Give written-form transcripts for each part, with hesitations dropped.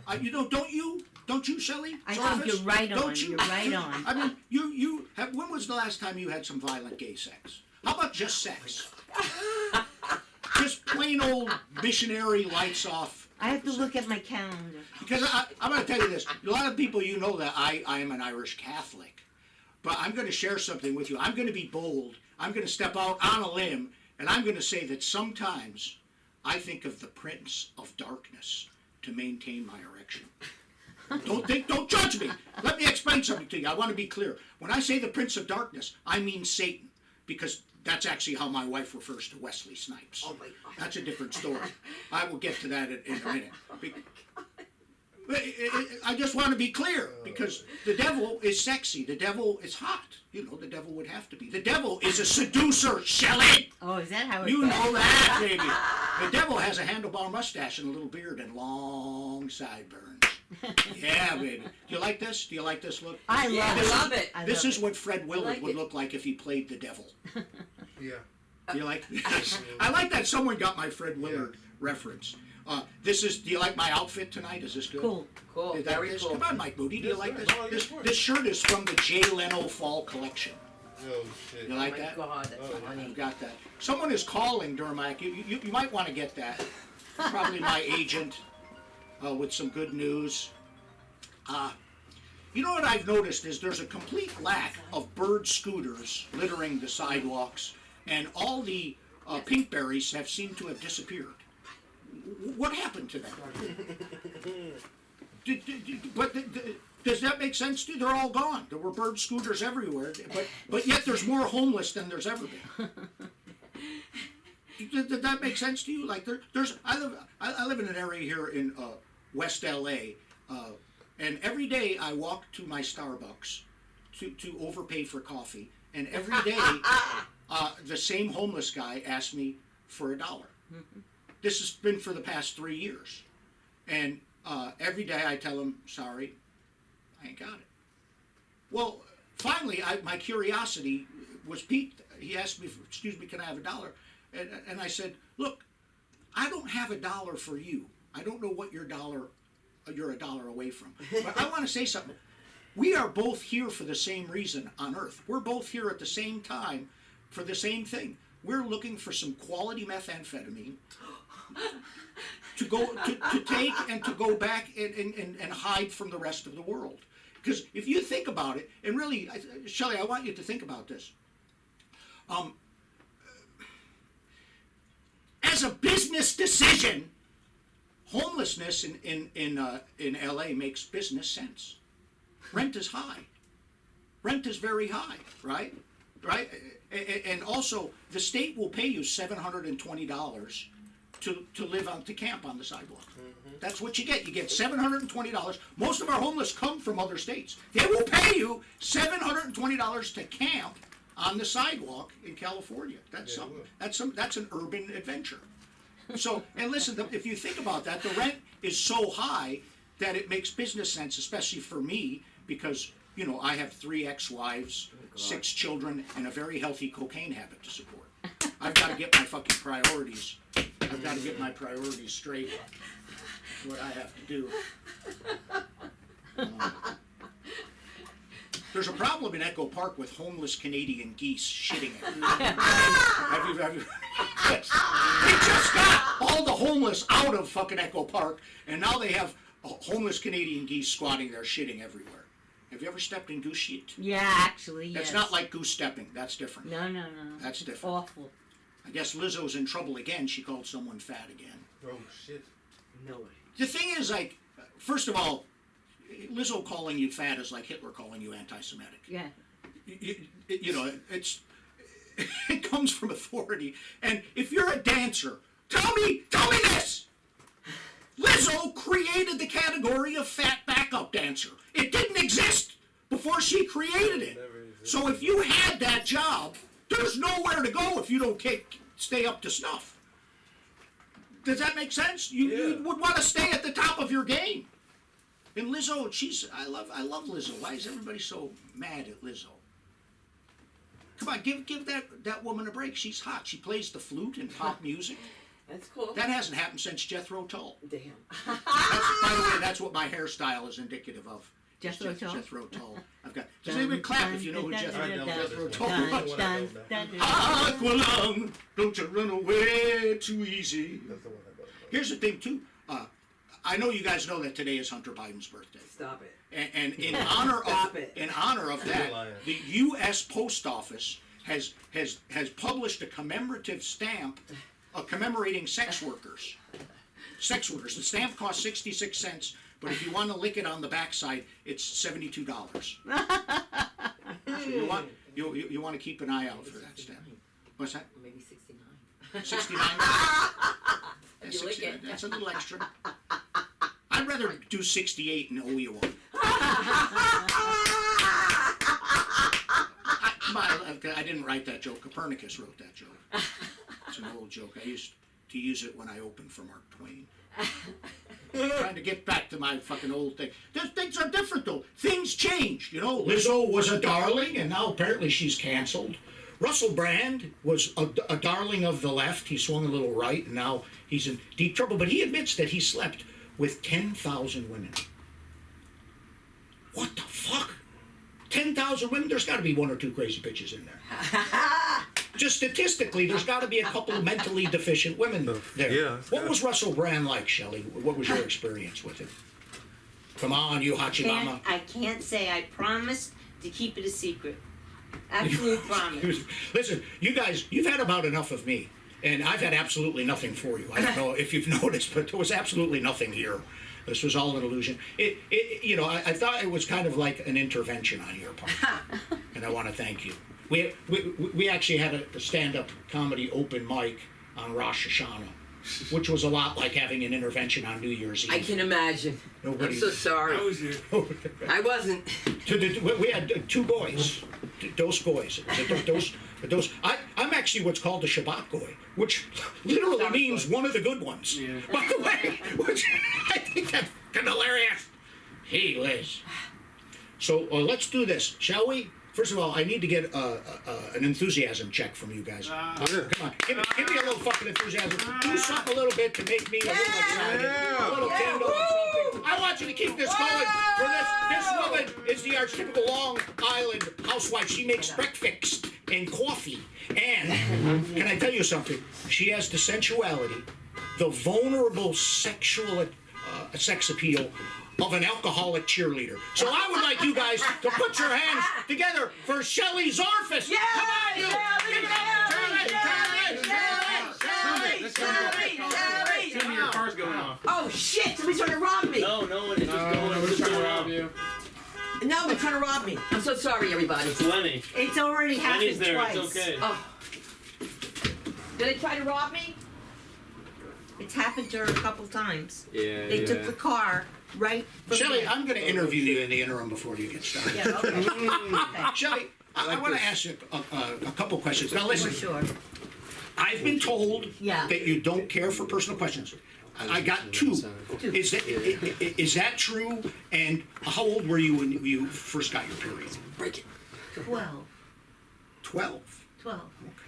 Don't you, Shelley? I Jarvis? think you're right on. Don't you? You're right on. I mean, you have. When was the last time you had some violent gay sex? How about just sex? Just plain old missionary lights off. I have to look at my calendar. Because I'm going to tell you this. A lot of people, you know that I am an Irish Catholic. But I'm going to share something with you. I'm going to be bold. I'm going to step out on a limb, and I'm going to say that sometimes I think of the Prince of Darkness to maintain my erection. Don't judge me. Let me explain something to you. I want to be clear. When I say the Prince of Darkness, I mean Satan, because that's actually how my wife refers to Wesley Snipes. Oh my God. That's a different story. I will get to that in a minute. I just want to be clear, because the devil is sexy. The devil is hot. You know, the devil would have to be. The devil is a seducer, Shelley. Oh, is that how it You goes? know that, baby. The devil has a handlebar mustache and a little beard and long sideburns. Yeah, baby. Do you like this? Do you like this look? I love it. This is what Fred Willard like would it. look like if he played the devil. Yeah. Do you like this? I like that someone got my Fred Willard reference. Do you like my outfit tonight? Is this good? Cool. Cool. Is that Very this? cool. Come on, Mike Moody. Do you Yes, like sir. this? No, I This, like it. this shirt is from the Jay Leno Fall Collection. Oh shit. You Oh like my that? God, that's Oh, yeah. funny. I've got that. Someone is calling, Dermack. You might want to get that. Probably my agent with some good news. You know what I've noticed is there's a complete lack of bird scooters littering the sidewalks, and all the pinkberries have seemed to have disappeared. What happened to them? Does that make sense to you? They're all gone. There were bird scooters everywhere, but yet there's more homeless than there's ever been. Did that make sense to you? Like I live in an area here in West LA, and every day I walk to my Starbucks to overpay for coffee, and every day the same homeless guy asks me for $1. This has been for the past 3 years, and every day I tell him, sorry, I ain't got it. Well, finally, my curiosity was piqued. He asked me, excuse me, can I have $1? And I said, look, I don't have $1 for you. I don't know what you're $1 away from. But I want to say something. We are both here for the same reason on earth. We're both here at the same time for the same thing. We're looking for some quality methamphetamine to take and to go back and hide from the rest of the world. Because if you think about it, and really, Shelley, I want you to think about this. As a business decision, homelessness in LA makes business sense. Rent is high. Rent is very high, right? Right? And also, the state will pay you $720 to live to camp on the sidewalk. That's what you get. You get $720. Most of our homeless come from other states. They will pay you $720 to camp on the sidewalk in California. That's something. That's an urban adventure. So, and listen, if you think about that, the rent is so high that it makes business sense, especially for me, because, you know, I have 3 ex-wives, 6 children, and a very healthy cocaine habit to support. I've got to get my fucking priorities. I've got to get my priorities straight. What I have to do. There's a problem in Echo Park with homeless Canadian geese shitting it. Have you? Yes. They just got all the homeless out of fucking Echo Park, and now they have homeless Canadian geese squatting there shitting everywhere. Have you ever stepped in goose shit? Yeah, actually, yes. That's not like goose stepping. That's different. No. That's different. Awful. I guess Lizzo's in trouble again. She called someone fat again. Oh shit. No way. The thing is, like, first of all, Lizzo calling you fat is like Hitler calling you anti-Semitic. Yeah. You know, it comes from authority. And if you're a dancer, tell me this. Lizzo created the category of fat backup dancer. It didn't exist before she created it. So if you had that job, there's nowhere to go if you don't stay up to snuff. Does that make sense? You would want to stay at the top of your game. And Lizzo, I love Lizzo. Why is everybody so mad at Lizzo? Come on, give that woman a break. She's hot. She plays the flute in pop music. That's cool. That hasn't happened since Jethro Tull. Damn. That's, by the way, that's what my hairstyle is indicative of. Jethro Tull? Jethro Tull. I've got. Does anybody clap if you know who Jethro Tull was? Dun. Aqualung, don't you run away too easy. That's the one I got. Here's the thing too. I know you guys know that today is Hunter Biden's birthday, Stop it. and in honor Stop of it. that, Liar. the U.S. Post Office has published a commemorative stamp commemorating sex workers. Sex workers. The stamp costs 66 cents, but if you want to lick it on the backside, it's $72. So you want to keep an eye out for that stamp. What's that? Maybe 69. 69. That's, You lick 69. it. That's a little extra. I'd rather do 68 and owe you one. I didn't write that joke. Copernicus wrote that joke. It's an old joke. I used to use it when I opened for Mark Twain. Trying to get back to my fucking old thing. Things are different though. Things change. You know, Lizzo was a darling, and now apparently she's canceled. Russell Brand was a darling of the left. He swung a little right, and now he's in deep trouble. But he admits that he slept with 10,000 women. What the fuck? 10,000 women? There's got to be one or two crazy bitches in there. Just statistically, there's got to be a couple of mentally deficient women there. Yeah, What was Russell Brand like, Shelley? What was your experience with him? Come on, you Hachimama. I can't say. I promise to keep it a secret. Absolute promise. Listen, you guys, you've had about enough of me, and I've had absolutely nothing for you. I don't know if you've noticed, but there was absolutely nothing here. This was all an illusion. I thought it was kind of like an intervention on your part, and I want to thank you. We actually had a stand-up comedy open mic on Rosh Hashanah, which was a lot like having an intervention on New Year's Eve. I can imagine. Nobody- I'm so sorry. I wasn't. We had two boys, dos boys. I'm actually what's called a Shabbat goy, which literally means one of the good ones. Yeah. By the way, which I think that's kind of hilarious. Hey, Liz. So let's do this, shall we? First of all, I need to get an enthusiasm check from you guys. Come on, give me a little fucking enthusiasm. Do something a little bit to make me a little excited. A little candle or something. I want you to keep this going. For this woman is the archetypical Long Island housewife. She makes breakfast and coffee. And can I tell you something? She has the sensuality, the vulnerable sexual sex appeal of an alcoholic cheerleader. So I would like you guys to put your hands together for Shelley Zarfus. Yeah, Come on, you! Give it up! Show me your car's going off. Oh shit! Somebody's trying to rob me. No, no one is just going over Who's trying to the rob you? No, they're trying to rob me. I'm so sorry, everybody. It's Lenny. It's already Lenny's happened there, twice. it's okay. Oh. Did they try to rob me? It's happened to her a couple times. Yeah, They took the car right from Shelley, there. I'm going to interview you in the interim before you get started. Yeah, okay. Okay. Shelley, I want to ask you a couple questions. Now For listen, sure. I've been told Yeah. that you don't care for personal questions. I got two. Is that true? And how old were you when you first got your period? Break it. 12. 12. 12.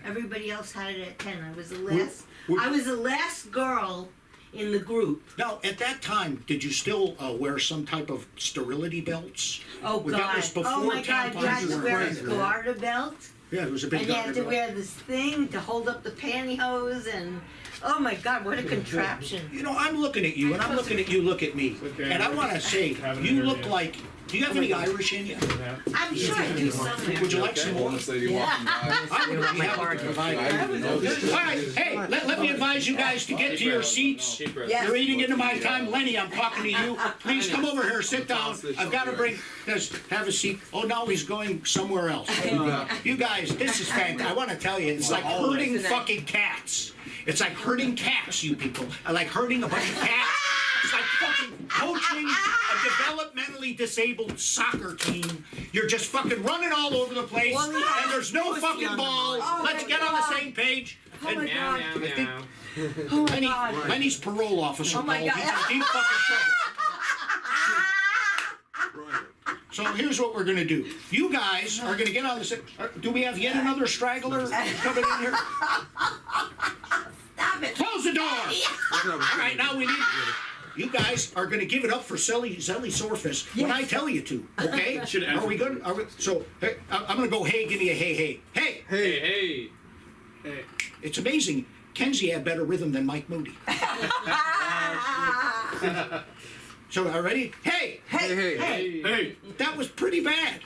Everybody else had it at 10. I was the last. Would- I was the last girl in the group. Now, at that time, did you still wear some type of sterility belts? Oh Well, God! that was before Oh my God! You had tampons to were wear a crazy. garter belt, Yeah, it was a big and you had garter to belt. wear this thing to hold up the pantyhose, and oh my God, what a contraption! You know, I'm looking at you, and I'm looking at you. Look at me, okay. and I want to say, Have an you look interview. like. Do you have any Irish in you? I'm sure I do somewhere. Would you like some more? I would be happy to provide. All right, hey, let me advise you guys to get to your seats. Yes. You're eating into my time. Lenny, I'm talking to you. Please come over here, sit down. I've got to bring, just have a seat. Oh, no, he's going somewhere else. You guys, this is fantastic. I want to tell you, it's like herding fucking cats. It's like herding cats, you people. I like herding a bunch of cats. It's like fucking coaching a developmentally disabled soccer team. You're just fucking running all over the place, Well, we have and there's no pussy fucking on the ball. mind. Oh Let's my get on the God. same page. Oh my And God. I think Oh my God. Lenny's parole officer Oh my called. God. He's in deep fucking trouble. So here's what we're gonna do. You guys are gonna get on the same. Do we have yet another straggler coming in here? Stop it. Close the door. door. All right, now we need. You guys are going to give it up for Zelly Sorfus when I tell you to, okay? Should Are we good? So, hey, I'm going to go, hey, give me a hey, hey. Hey! Hey. Hey. It's amazing. Kenzie had better rhythm than Mike Moody. So, are you ready? Hey! Hey. That was pretty bad.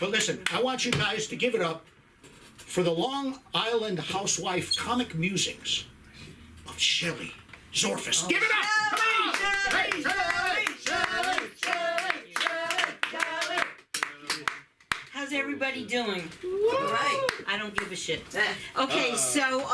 But listen, I want you guys to give it up for the Long Island housewife comic musings of Shelley Zorfus. Give it up! Come on! Hey, Shelley! How's everybody doing? Right. I don't give a shit. Okay, so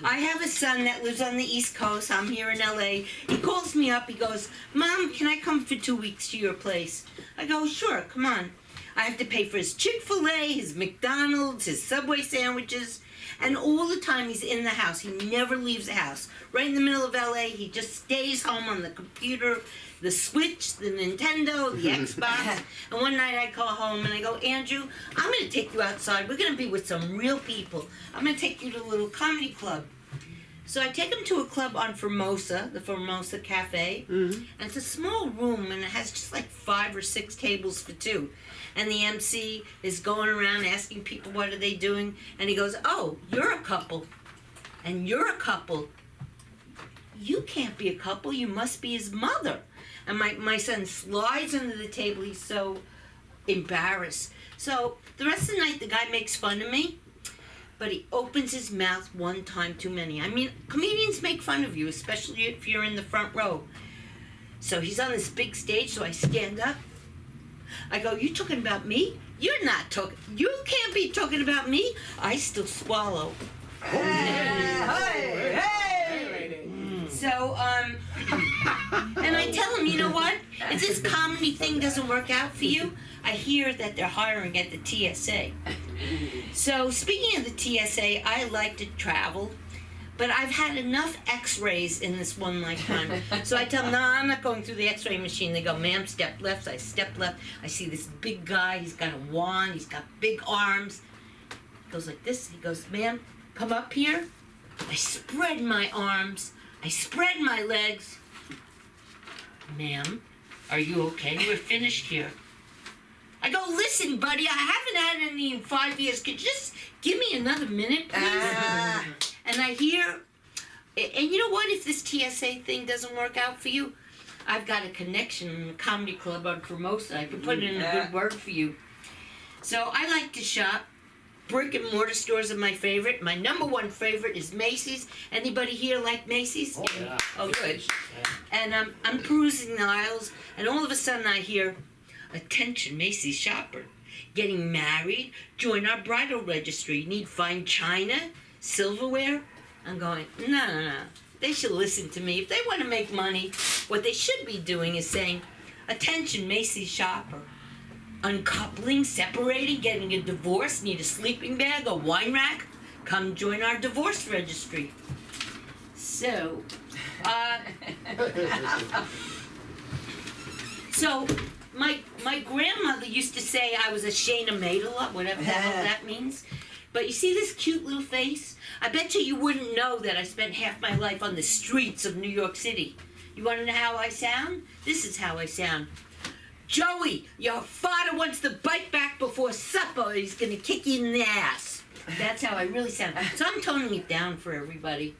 I have a son that lives on the East Coast. I'm here in LA. He calls me up. He goes, "Mom, can I come for 2 weeks to your place?" I go, "Sure, come on." I have to pay for his Chick-fil-A, his McDonald's, his Subway sandwiches, and all the time he's in the house. He never leaves the house. Right in the middle of LA, he just stays home on the computer, the Switch, the Nintendo, the Xbox. And one night I call home and I go, "Andrew, I'm going to take you outside. We're going to be with some real people. I'm going to take you to a little comedy club." So I take him to a club on Formosa, the Formosa Cafe. And it's a small room and it has just like 5 or 6 tables for 2. And the MC is going around asking people what are they doing. And he goes, "Oh, you're a couple. And you're a couple. You can't be a couple. You must be his mother." And my son slides under the table. He's so embarrassed. So the rest of the night, the guy makes fun of me. But he opens his mouth one time too many. I mean, comedians make fun of you, especially if you're in the front row. So he's on this big stage, so I stand up. I go, "You talking about me? You're not talking. You can't be talking about me." I still swallow. So, and I tell him, "You know what? If this comedy thing doesn't work out for you, I hear that they're hiring at the TSA." So, speaking of the TSA, I like to travel, but I've had enough X-rays in this one lifetime. So I tell them, "No, I'm not going through the X-ray machine." They go, "Ma'am, step left." I step left. I see this big guy. He's got a wand. He's got big arms. He goes like this. He goes, "Ma'am, come up here." I spread my arms. I spread my legs. "Ma'am, are you okay? We're finished here." I go, "Listen, buddy, I haven't had any in 5 years. Could you just give me another minute, please?" And I hear, and you know what? If this TSA thing doesn't work out for you, I've got a connection in a comedy club on Formosa. I can put it in a good word for you. So I like to shop. Brick and mortar stores are my favorite. My number 1 favorite is Macy's. Anybody here like Macy's? Oh, yeah. Oh, good. And I'm perusing the aisles, and all of a sudden I hear, "Attention, Macy's shopper. Getting married? Join our bridal registry. Need fine china? Silverware?" I'm going, no. They should listen to me. If they want to make money, what they should be doing is saying, "Attention, Macy's shopper. Uncoupling, separating, getting a divorce, need a sleeping bag, a wine rack? Come join our divorce registry." So, my grandmother used to say I was a Shayna Maidala, whatever the hell that means. But you see this cute little face? I bet you wouldn't know that I spent half my life on the streets of New York City. You want to know how I sound? This is how I sound. "Joey, your father wants the bike back before supper, or he's going to kick you in the ass." That's how I really sound. So I'm toning it down for everybody.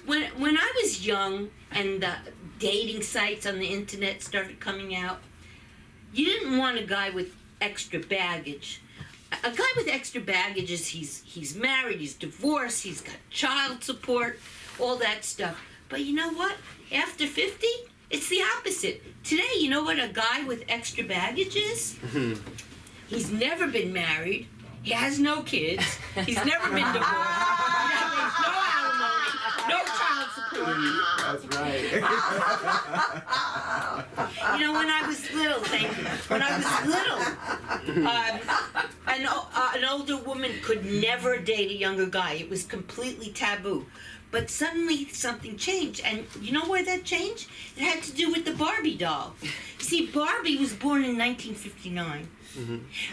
When I was young and the dating sites on the internet started coming out, you didn't want a guy with extra baggage. A guy with extra baggage is he's married, he's divorced, he's got child support, all that stuff. But you know what? After 50, it's the opposite. Today, you know what a guy with extra baggage is? He's never been married. He has no kids. He's never been divorced. He has no alimony, no child support. That's right. You know, when I was little, an older woman could never date a younger guy. It was completely taboo. But suddenly something changed, and you know why that changed? It had to do with the Barbie doll. You see, Barbie was born in 1959,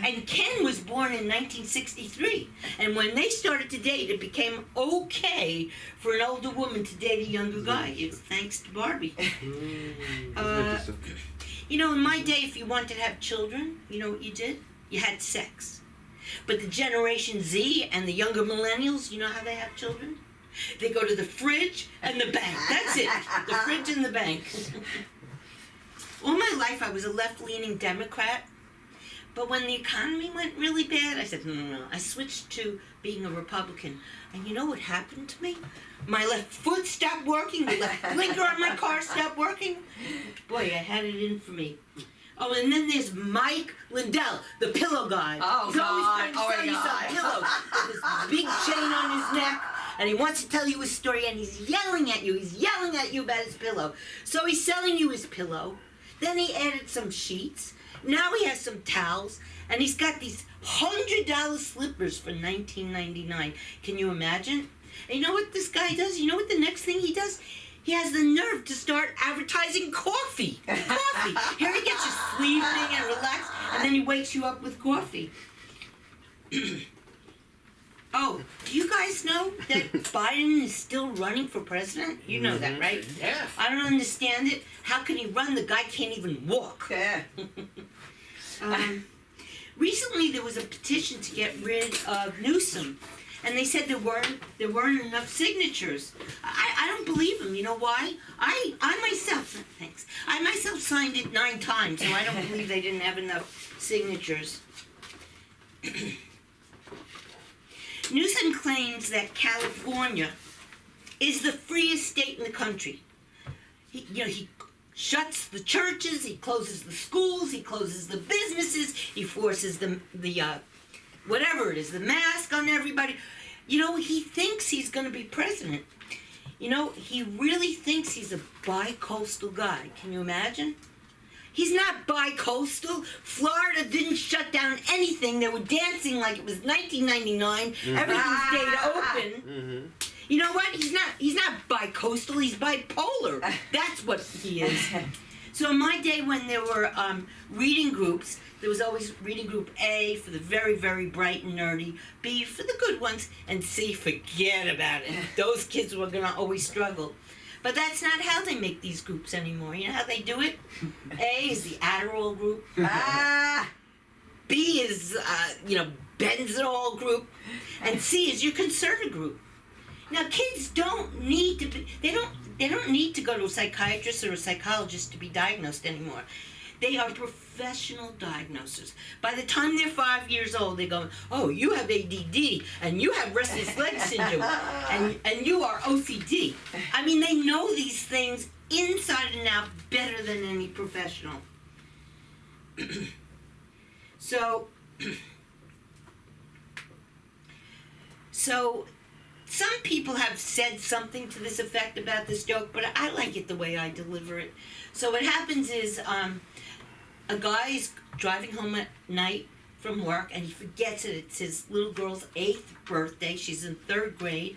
and Ken was born in 1963. And when they started to date, it became okay for an older woman to date a younger guy. It's thanks to Barbie. You know, in my day, if you wanted to have children, you know what you did? You had sex. But the Generation Z and the younger millennials, you know how they have children? They go to the fridge and the bank. That's it. The fridge and the bank. All my life, I was a left-leaning Democrat. But when the economy went really bad, I said, no. I switched to being a Republican. And you know what happened to me? My left foot stopped working. The left blinker on my car stopped working. Boy, I had it in for me. Oh, and then there's Mike Lindell, the pillow guy. Oh, He's always God. trying to Oh, sell you my some God. pillows with this big chain on his neck. And he wants to tell you his story, and he's yelling at you. He's yelling at you about his pillow. So he's selling you his pillow. Then he added some sheets. Now he has some towels. And he's got these $100 slippers for $19.99. Can you imagine? And you know what this guy does? You know what the next thing he does? He has the nerve to start advertising coffee. Coffee. Here he gets you sleeping and relaxed, and then he wakes you up with coffee. Oh, do you guys know that Biden is still running for president? You know that, right? Yeah. I don't understand it. How can he run? The guy can't even walk. Yeah. Recently, there was a petition to get rid of Newsom, and they said there weren't enough signatures. I don't believe him. You know why? I myself signed it 9 times, so I don't believe they didn't have enough signatures. Newsom claims that California is the freest state in the country. He shuts the churches, he closes the schools, he closes the businesses, he forces the whatever it is, the mask on everybody. You know, he thinks he's going to be president. You know, he really thinks he's a bi-coastal guy. Can you imagine? He's not bi-coastal. Florida didn't shut down anything. They were dancing like it was 1999. Everything stayed open. You know what? He's not bi-coastal. He's bipolar. That's what he is. So in my day when there were reading groups, there was always reading group A for the very, very bright and nerdy, B for the good ones, and C, forget about it. Those kids were going to always struggle. But that's not how they make these groups anymore. You know how they do it? A is the Adderall group. B is, Benzol group. And C is your concerted group. Now, kids don't need to be, they don't need to go to a psychiatrist or a psychologist to be diagnosed anymore. They are professional diagnosers. By the time they're 5 years old, they go, oh, you have ADD, and you have restless leg syndrome, and you are OCD. I mean, they know these things inside and out better than any professional. So some people have said something to this effect about this joke, but I like it the way I deliver it. So what happens is a guy is driving home at night from work, and he forgets it. It's his little girl's 8th birthday. She's in 3rd grade.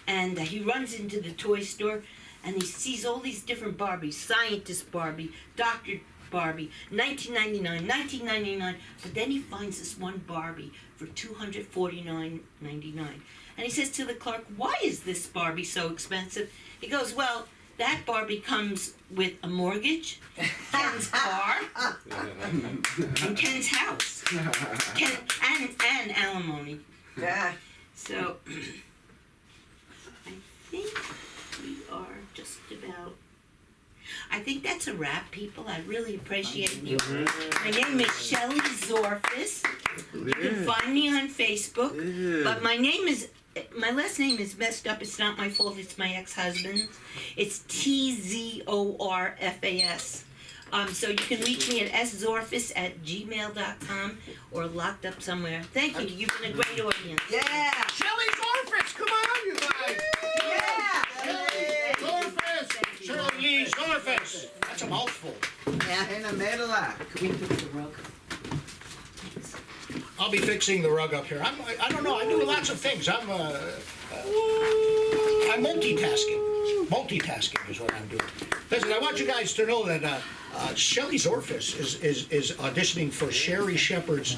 And he runs into the toy store, and he sees all these different Barbies. Scientist Barbie, Dr. Barbie, $19.99. But then he finds this one Barbie for $249.99. And he says to the clerk, why is this Barbie so expensive? He goes, well, that Barbie comes with a mortgage, Ken's car, and Ken's house, and alimony. Yeah. So, I think we are just about... I think that's a wrap, people. I really appreciate you. My name is Shelley Zorfis. You can find me on Facebook, but my last name is messed up. It's not my fault. It's my ex-husband's. It's Tzorfas. So you can reach me at szorfis@gmail.com or locked up somewhere. Thank you. You've been a great audience. Yeah. Shelley Zorfis, come on, you guys. Yeah. Zorfis, Shelley Zorfis. That's a mouthful. In the middle. Can we fix the rug? I'll be fixing the rug up here. I don't know. I do lots of things. I'm multitasking. Multitasking is what I'm doing. Listen, I want you guys to know that Shelley Zorfis is auditioning for Sherry Shepherd's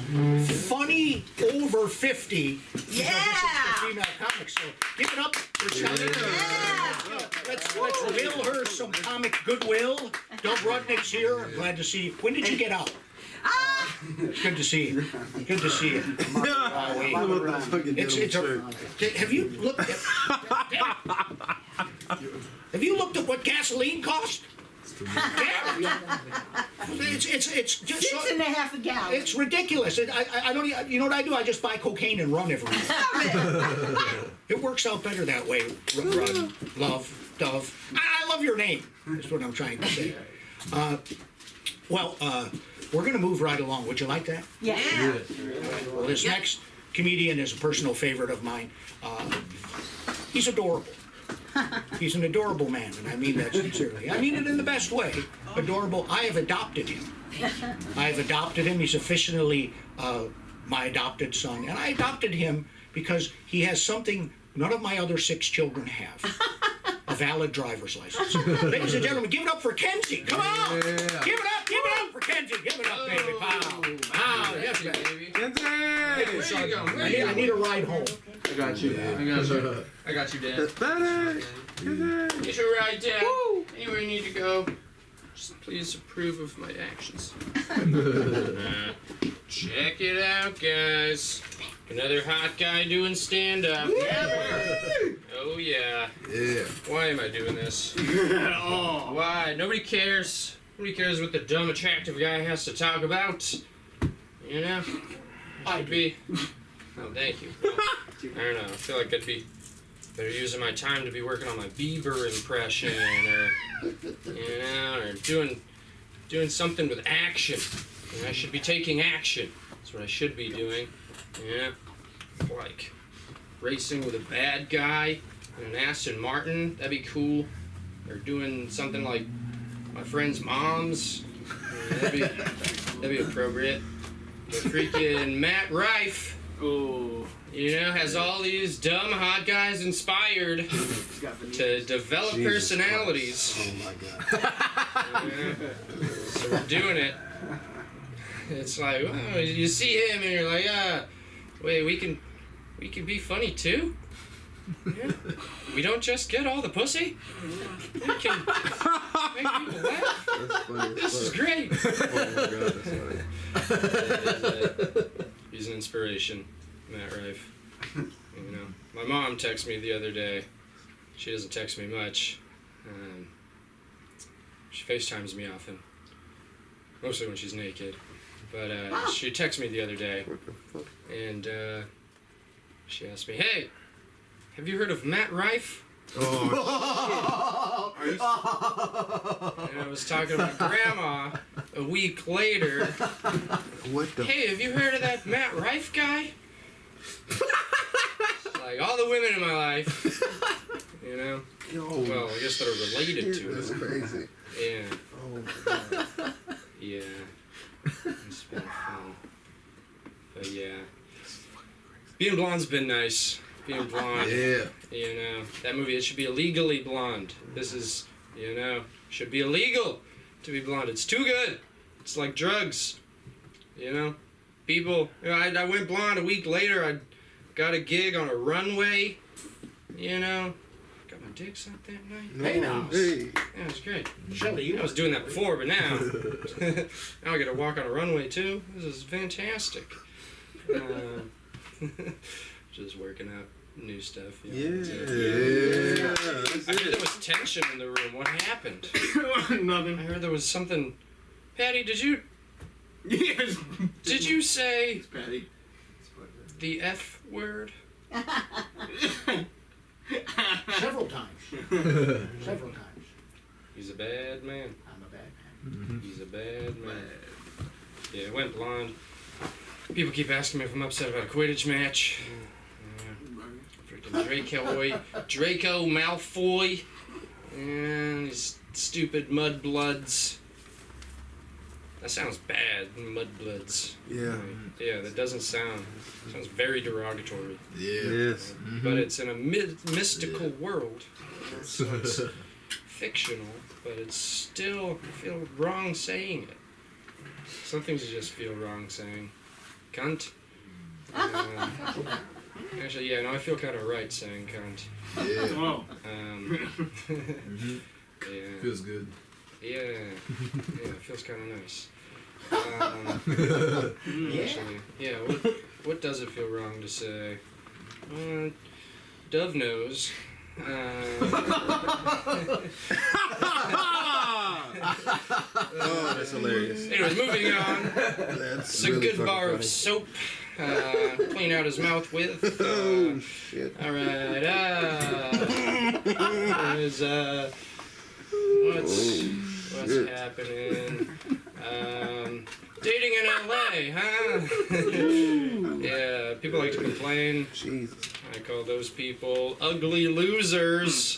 funny over 50 Yeah. female comics. So give it up for Shelley. Yeah. Let's will her some comic goodwill. Doug Rudnick's here. I'm glad to see you. When did you get out? Good to see you. Good to see you. Have you looked at? Have you looked at what gasoline costs? It's just $6.50 a gallon. it's ridiculous. I don't. You know what I do? I just buy cocaine and run everywhere. It works out better that way. Run, love, Dove. I love your name. That's what I'm trying to say. We're going to move right along. Would you like that? Yeah. Well, this next comedian is a personal favorite of mine. He's adorable. He's an adorable man, and I mean that sincerely. I mean it in the best way. Adorable. I have adopted him. He's officially my adopted son, and I adopted him because he has something none of my other 6 children have. A valid driver's license. Ladies and gentlemen, give it up for Kenzie. Come on. Yeah. Give it up for Kenzie. Give it up, baby. Wow. Yes, baby. Kenzie! Where you going? I need a ride home. I got you. I got you, Dad. Benny! Get your ride, Dad. Anywhere you need to go, just please approve of my actions. Check it out, guys. Another hot guy doing stand-up. Oh, yeah. Yeah. Why am I doing this? Why? Nobody cares. Nobody cares what the dumb, attractive guy has to talk about. You know? I'd be... Oh, thank you. I don't know. I feel like I'd be better using my time to be working on my Bieber impression, or you know, or doing something with action. You know, I should be taking action. That's what I should be doing. Yeah, like racing with a bad guy in an Aston Martin. That'd be cool. Or doing something like my friend's mom's. Yeah, that'd be appropriate. But freaking Matt Rife. Oh, You know, has all these dumb hot guys inspired to develop Jesus personalities. Christ. Oh my God. Yeah. So we're doing it. It's like, oh, you see him and you're like, wait, we can be funny too? Yeah. We don't just get all the pussy? We can make people laugh. That's funny. This is great. Oh my God, that's funny. He's an inspiration, Matt Rife. You know, my mom texted me the other day. She doesn't text me much. She FaceTimes me often, mostly when she's naked. But she texted me the other day, and she asked me, "Hey, have you heard of Matt Rife?" Oh, And I was talking to my grandma a week later. what the? Hey, have you heard of that Matt Rife guy? Like all the women in my life, you know. Well, I guess that are related to That's it. crazy. Yeah, Oh my God. yeah. It's been fun. But yeah, being blonde's been nice. Being blonde, Yeah. you know, that movie, it should be illegally blonde. This is, you know, should be illegal to be blonde. It's too good. It's like drugs, you know. People, you know, I went blonde a week later. I got a gig on a runway, you know. Got my dick sucked that night. Hey, now. Hey. Yeah, it was great. Shelley, I was doing that before, but now, now I get to walk on a runway too. This is fantastic. Just working out new stuff. You know, Yeah. I heard there was tension in the room. What happened? nothing. I heard there was something. Patty, did you Yes. say Patty? the F word? several times. Several times. He's a bad man. I'm a bad man. He's a bad man. Yeah, I went blonde. People keep asking me if I'm upset about a Quidditch match. Freaking Draco Malfoy, and these stupid mudbloods. That sounds bad. Mudbloods. Yeah. Like, yeah, that doesn't sounds very derogatory. Yeah. Yes. But it's in a mystical Yeah. world. So it's fictional, but it's still I feel wrong saying it. Some things just feel wrong saying. Cunt. Actually, yeah, no, I feel kind of right saying cunt. Yeah. Oh. Yeah. Feels good. Yeah, it feels kind of nice. Actually, yeah. What does it feel wrong to say? Dove nose. Oh, that's hilarious. Anyways, moving on. That's It's a good bar of soap. Clean out his mouth with. Oh shit. All right. There's what's happening? Dating in LA, huh? Yeah, people like to complain. Jesus. I call those people ugly losers.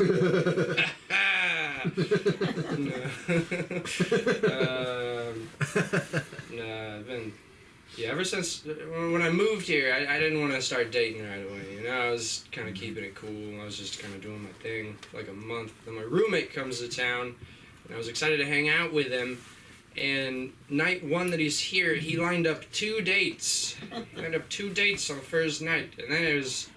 Ever since when I moved here, I didn't want to start dating right away. You know, I was kind of keeping it cool. I was just kind of doing my thing for like a month. Then my roommate comes to town, and I was excited to hang out with him. And night one that he's here, he lined up 2 dates. Lined up 2 dates on the first night, and then it was,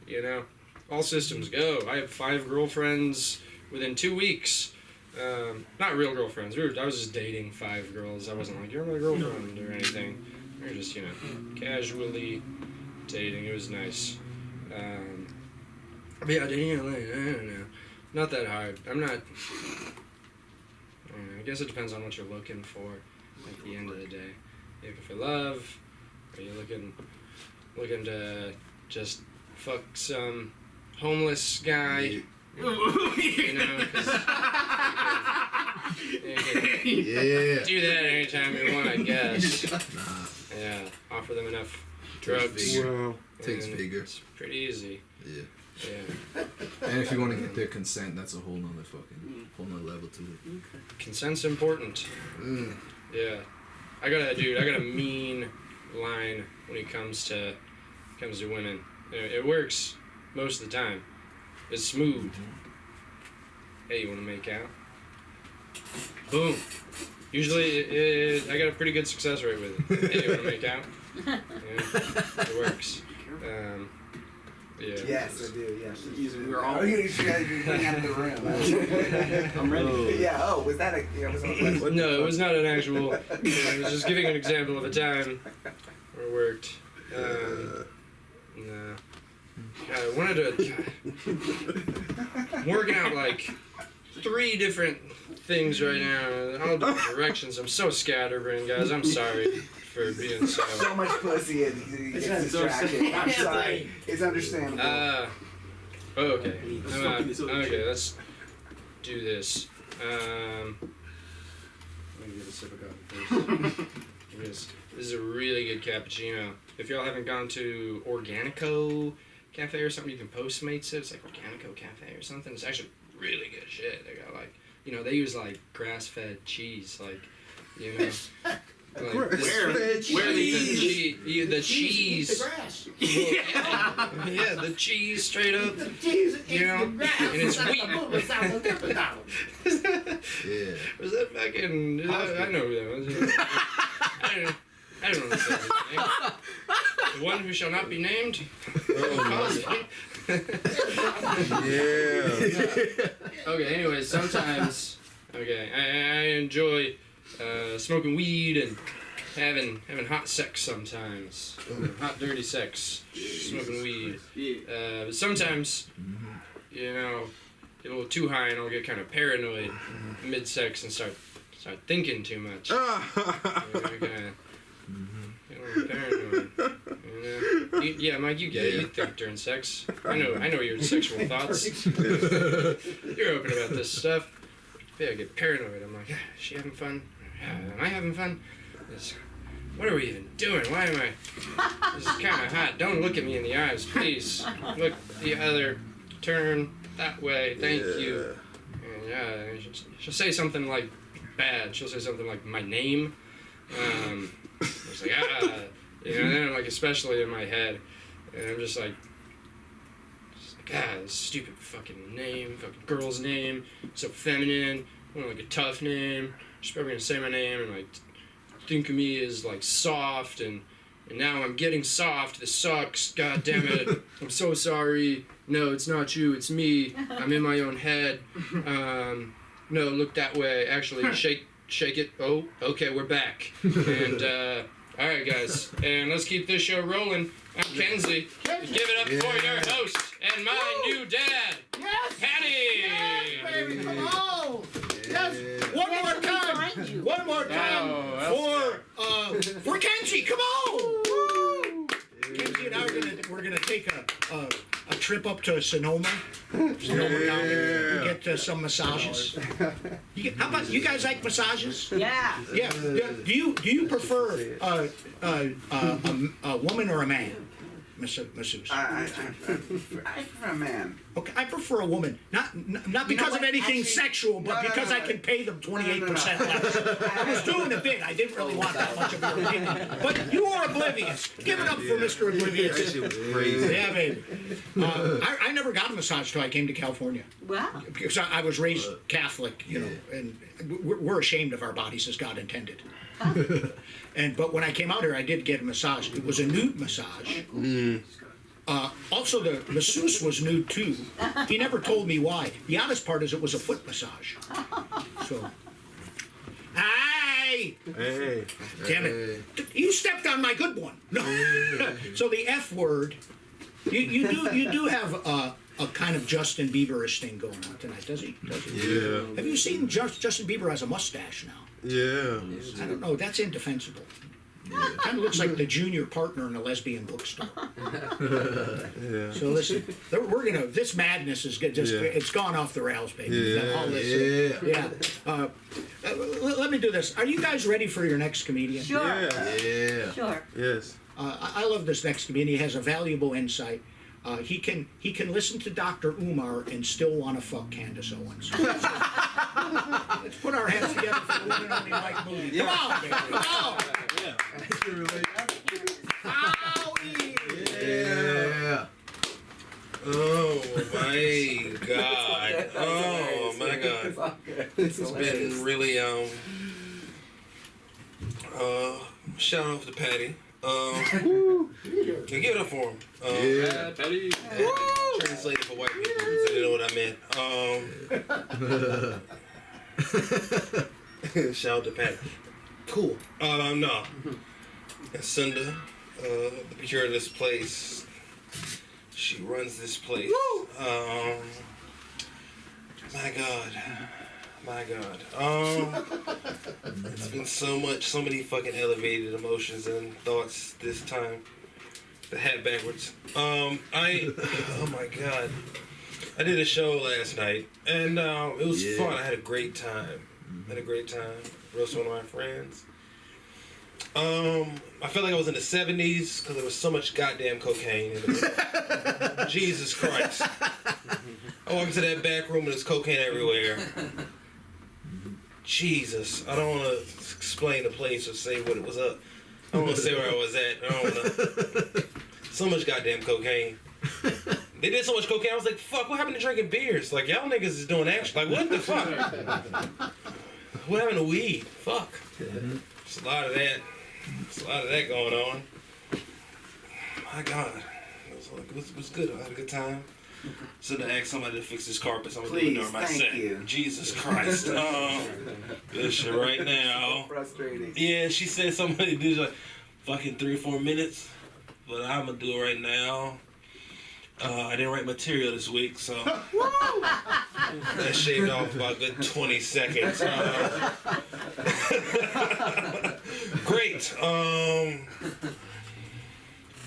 you know, all systems go. I had 5 girlfriends within 2 weeks. Not real girlfriends. I was just dating 5 girls. I wasn't like, you're my girlfriend or anything. We were just, you know, casually dating. It was nice. But yeah, dating in LA, I don't know. Not that hard. I'm not... I guess it depends on what you're looking for at the end of the day. You looking for love? Or are you looking to just fuck some homeless guy? You know, 'cause you can Yeah. do that anytime you want, I guess. Nah. Yeah, offer them enough drugs. Wow. Takes and figure. It's pretty easy. Yeah. Yeah. And if you want to get their consent, that's a whole nother level to it. Consent's important. Mm. Yeah. I got a mean line when it comes to women. It works most of the time. It's smooth. Hey, you want to make out? Boom. Usually, I got a pretty good success rate with it. Hey, you want to make out? Yeah, it works. Yeah. Yes, I do. Yes. We're all. Oh, you guys are getting out of the room. I'm ready. Yeah. Oh, was that a? Yeah, was that No, it was not an actual. I was just giving an example of a time where it worked. No. I wanted to. I'm working out like 3 different things right now, in all different directions. I'm so scatterbrained, guys. I'm sorry for being so. so much pussy and he gets distracted. I'm sorry. It's understandable. Okay. Okay, let's do this. Let me get a sip of coffee first. This is a really good cappuccino. If y'all haven't gone to Organico Cafe or something, you can Postmates it. It's like Organico Cafe or something. It's actually really good shit. They got like, you know, they use like grass-fed cheese, like, you know. Like Where? the cheese. The grass. Yeah, the cheese straight up. You know, and it's wheat. Yeah. Was that fucking? I know who that was. I don't know his name. The one who shall not be named. Cosby. Yeah. Okay. Anyways, sometimes. Okay, I enjoy smoking weed and having hot sex sometimes. Hot dirty sex. Smoking weed. Yeah. But sometimes, you know, get a little too high and I'll get kind of paranoid mid-sex and start thinking too much. You know, kind of get a little paranoid. You know? Yeah, Mike, you get it. You think during sex. I know your sexual thoughts. You're open about this stuff. Yeah, I get paranoid. I'm like, is she having fun? Am I having fun? What are we even doing? Why am I? This is kind of hot. Don't look at me in the eyes, please. Look the other. Turn that way. Thank you. And yeah, she'll say something like bad. She'll say something like my name. I was like, and then like especially in my head, and I'm just like, this stupid fucking name, fucking girl's name, so feminine, I want like a tough name. She's probably gonna say my name and like think of me as like soft, and now I'm getting soft. This sucks. God damn it. I'm so sorry. No, it's not you. It's me. I'm in my own head. No, look that way. Actually, shake it. Oh, okay, we're back. And all right, guys, and let's keep this show rolling. I'm Kenzie. Give it up for your host and my new dad, Yes! Patty. Yes, baby, come on! Yes! One Yes, more we time! find you. One more time for Kenzie! Come on! Woo! Kenzie and I we're gonna take a trip up to Sonoma County. We get some massages. How about you guys like massages? Yeah. Yeah. Do you prefer a woman or a man, masseuse? I prefer a man. Okay, I prefer a woman, not because of what? anything Actually- sexual, but No, because I no. can pay them 28% less. I was doing a bit. I didn't really want that much of your opinion, but you are oblivious. Give it up for Mr. That Oblivious. shit was crazy. Yeah, baby. I never got a massage till I came to California Wow. because I was raised Catholic, you know, and we're ashamed of our bodies as God intended. But when I came out here, I did get a massage. It was a nude massage. Also, the masseuse was nude too. He never told me why. The oddest part is it was a foot massage. So, hey, Hey. damn it! You stepped on my good one. No. So the F word. You do have a kind of Justin Bieber-ish thing going on tonight, does he? Yeah. Have you seen Justin Bieber has a mustache now? Yeah. I don't know. That's indefensible. Kind of looks like the junior partner in a lesbian bookstore. Yeah. So listen, we're gonna. This madness is just. Yeah. It's gone off the rails, baby. Yeah. All this, Yeah. yeah. Let me do this. Are you guys ready for your next comedian? Sure. Yeah. Sure. Yes. I love this next comedian. He has a valuable insight. He can listen to Dr. Umar and still want to fuck Candace Owens. Let's put our hands together for the one and only Mike Moody. Come on, baby. Come on. Owie. Yeah. Oh my god. Oh my god. It's It's been really shout out to Patty. Give it up for him. Yeah. Patty. Translated for white people so they know what I meant. Shout out to Patty. Cool. No. And Cinda, the picture of this place. She runs this place. My God. It's been so many fucking elevated emotions and thoughts this time. The hat backwards. Oh my God. I did a show last night and it was Yeah. fun. I had a great time. Roasted one of my friends. I felt like I was in the 70s because there was so much goddamn cocaine in it. Jesus Christ. I walked into that back room and there's cocaine everywhere. Jesus. I don't want to explain the place or say what it was up. I don't want to say where I was at. I don't want to. So much goddamn cocaine. They did so much cocaine, I was like, fuck, what happened to drinking beers? Like, y'all niggas is doing action. Like, what the fuck? What happened to weed? Fuck. There's a lot of that. There's a lot of that going on. My God. It was good. I had a good time. So to ask somebody to fix this carpet, so I'm doing it during my Please, set. thank you. Jesus Christ. This shit right now. Frustrating. Yeah, she said somebody did like fucking 3 or 4 minutes, but I'm gonna do it right now. I didn't write material this week, so that shaved off about a good 20 seconds. Great.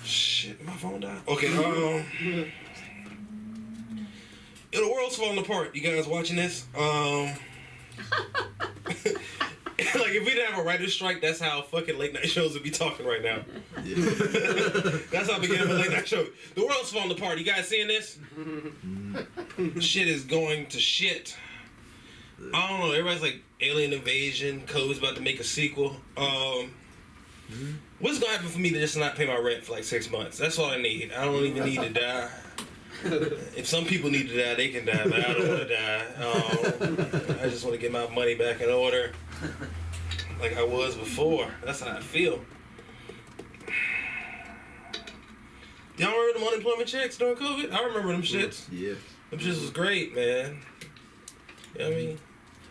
Shit, my phone died. Okay. The world's falling apart. You guys watching this? Like, if we didn't have a writer's strike, that's how fucking late night shows would be talking right now. That's how beginning of a late night show. The world's falling apart. You guys seeing this? Shit is going to shit. I don't know. Everybody's like Alien Invasion. Code's about to make a sequel. What's gonna happen for me to just not pay my rent for like 6 months? That's all I need. I don't even need to die. If some people need to die, they can die, but I don't want to die. I just want to get my money back in order, like I was before. That's how I feel. Y'all remember them unemployment checks during COVID? I remember them shits. Yeah. Them shits was great, man. You know what I mean?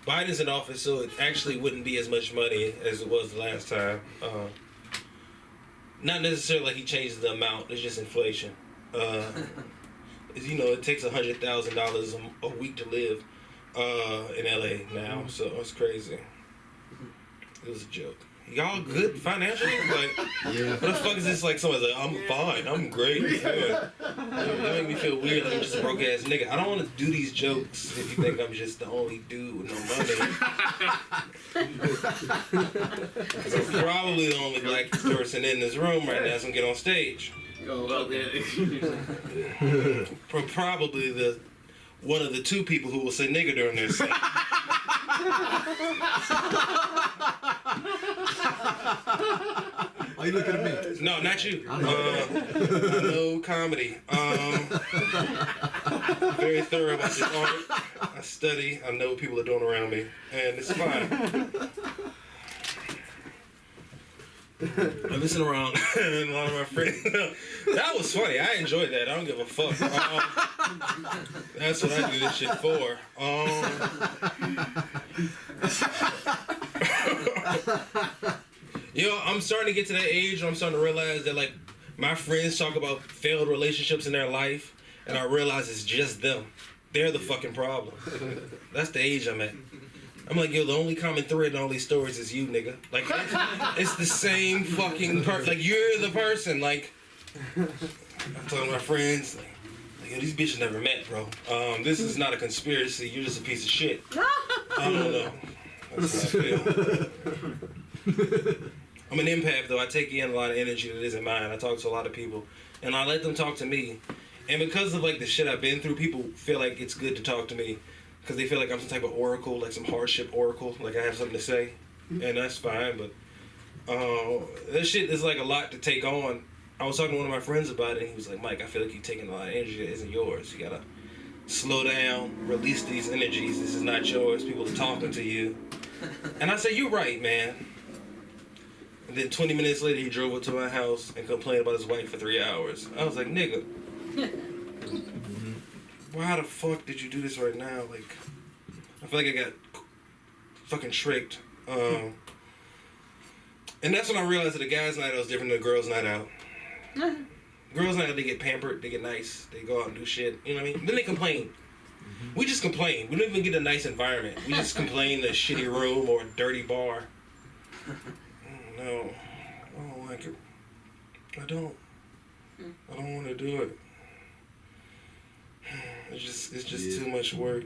Biden's in office, so it actually wouldn't be as much money as it was the last time. Not necessarily like he changes the amount, it's just inflation. You know, it takes $100,000 a week to live in LA now, so it's crazy. It was a joke. Y'all good financially? Like, Yeah. what the fuck is this? Like, someone's like, I'm fine, I'm great. Yeah. You make me feel weird like I'm just a broke ass nigga. I don't want to do these jokes if you think I'm just the only dude with no money. I'm probably the only black person in this room right now, so I'm get on stage. Probably one of the two people who will say nigga during their set. Are you looking at me? No, not you. I know comedy. Very thorough about this art. I study. I know what people are doing around me, and it's fine. I listen around, and a lot of my friends. That was funny. I enjoyed that. I don't give a fuck. That's what I do this shit for. You know, I'm starting to get to that age where I'm starting to realize that, like, my friends talk about failed relationships in their life, and I realize it's just them. They're the fucking problem. That's the age I'm at. I'm like, yo, the only common thread in all these stories is you, nigga. Like, it's the same fucking person. Like, you're the person. Like, I'm talking to my friends, like, yo, these bitches never met, bro. This is not a conspiracy. You're just a piece of shit. I don't know. That's how I feel. I'm an empath, though. I take in a lot of energy that isn't mine. I talk to a lot of people, and I let them talk to me. And because of, like, the shit I've been through, people feel like it's good to talk to me because they feel like I'm some type of oracle, like some hardship oracle, like I have something to say. And that's fine, but that shit is, like, a lot to take on. I was talking to one of my friends about it, and he was like, Mike, I feel like you're taking a lot of energy that isn't yours. You gotta slow down, release these energies. This is not yours. People are talking to you. And I said, you're right, man. And then 20 minutes later, he drove up to my house and complained about his wife for 3 hours. I was like, nigga, why the fuck did you do this right now? Like, I feel like I got fucking tricked. And that's when I realized that a guy's night out is different than a girl's night out. Girls' night out, they get pampered, they get nice, they go out and do shit, you know what I mean? Then they complain. We just complain. We don't even get a nice environment. We just complain in a shitty room or a dirty bar. No, I don't like it. I don't want to do it. It's just too much work.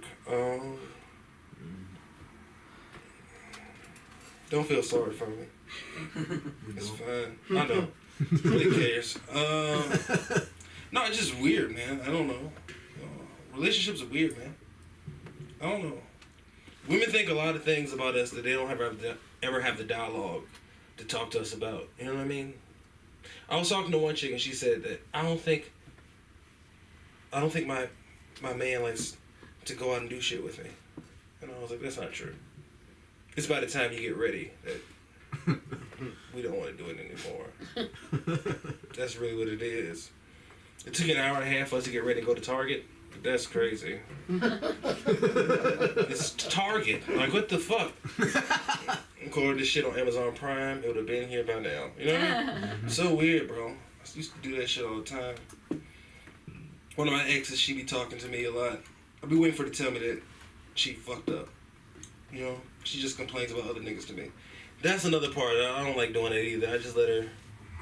Don't feel sorry for me. It's fine. I don't. Nobody cares. No, it's just weird, man. I don't know. Relationships are weird, man. I don't know. Women think a lot of things about us that they don't ever have the dialogue to talk to us about. You know what I mean? I was talking to one chick and she said that I don't think my man likes to go out and do shit with me. And I was like, that's not true. It's by the time you get ready that we don't want to do it anymore. That's really what it is. It took an hour and a half for us to get ready to go to Target. That's crazy. It's Target. Like, what the fuck? Recorded this shit on Amazon Prime, it would have been here by now. You know what I mean? So weird, bro. I used to do that shit all the time. One of my exes, she be talking to me a lot. I be waiting for her to tell me that she fucked up. You know? She just complains about other niggas to me. That's another part. I don't like doing it either. I just let her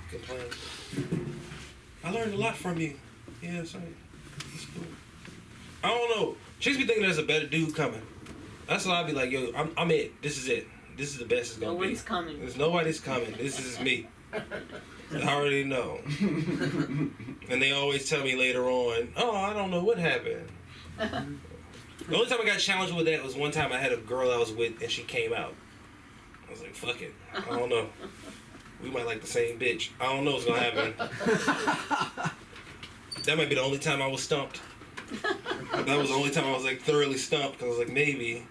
complain. I learned a lot from you. Yeah, sorry. That's cool. I don't know. Chicks be thinking there's a better dude coming. That's why I be like, yo, I'm it. This is it. This is the best it's gonna be. Nobody's coming. There's nobody's coming. This is me. I already know. And they always tell me later on, oh, I don't know what happened. The only time I got challenged with that was one time I had a girl I was with and she came out. I was like, fuck it. I don't know. We might like the same bitch. I don't know what's gonna happen. That might be the only time I was stumped. That was the only time I was like thoroughly stumped because I was like, maybe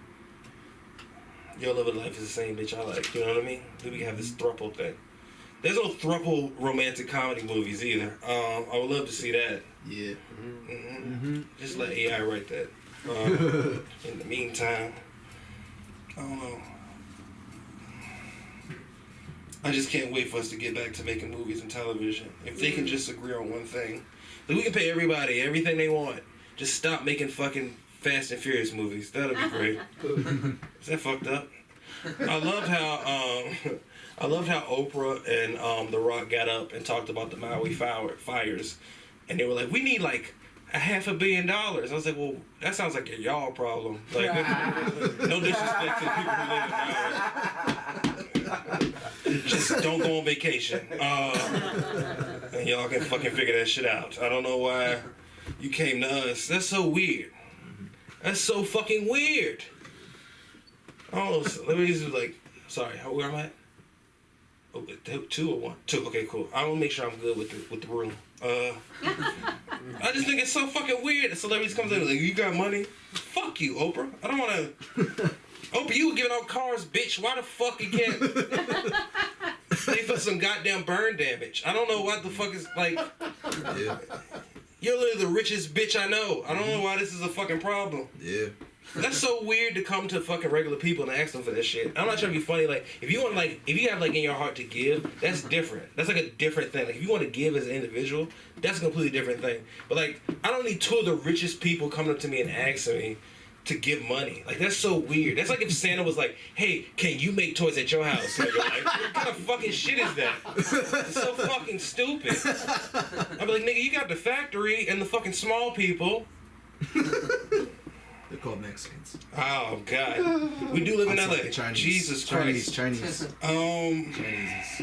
your love of life is the same bitch I like. You know what I mean? Maybe we can have this throuple thing. There's no throuple romantic comedy movies either. I would love to see that. Yeah. Just let AI write that. In the meantime, I don't know. I just can't wait for us to get back to making movies and television. If they can just agree on one thing. Like we can pay everybody everything they want. Just stop making fucking Fast and Furious movies. That'll be great. Is that fucked up? I loved how Oprah and The Rock got up and talked about the Maui fires, and they were like, "We need like $500 million." I was like, "Well, that sounds like a y'all problem." Like, no disrespect to the people who live in Maui. Just don't go on vacation, and y'all can fucking figure that shit out. I don't know why you came to us. That's so weird. That's so fucking weird. Oh, so let me just like, sorry, where am I at? Oh, 2 or 1? 2. Okay, cool. I want to make sure I'm good with the room. I just think it's so fucking weird. The celebrities comes in like, you got money? Fuck you, Oprah. I don't want to. Oprah, you were giving out cars, bitch. Why the fuck you can't pay for some goddamn burn damage? I don't know what the fuck is like. Yeah. You're literally the richest bitch I know. I don't know why this is a fucking problem. Yeah. That's so weird to come to fucking regular people and ask them for that shit. I'm not trying to be funny. Like, if you have like in your heart to give, that's different. That's like a different thing. Like, if you want to give as an individual, that's a completely different thing. But like, I don't need 2 of the richest people coming up to me and asking me to give money. Like, that's so weird. That's like if Santa was like, "Hey, can you make toys at your house?" Like, what kind of fucking shit is that? It's so fucking stupid. I'd be like, nigga, you got the factory and the fucking small people. They're called Mexicans. Oh God, we do live in LA. Chinese. Jesus Christ. Chinese.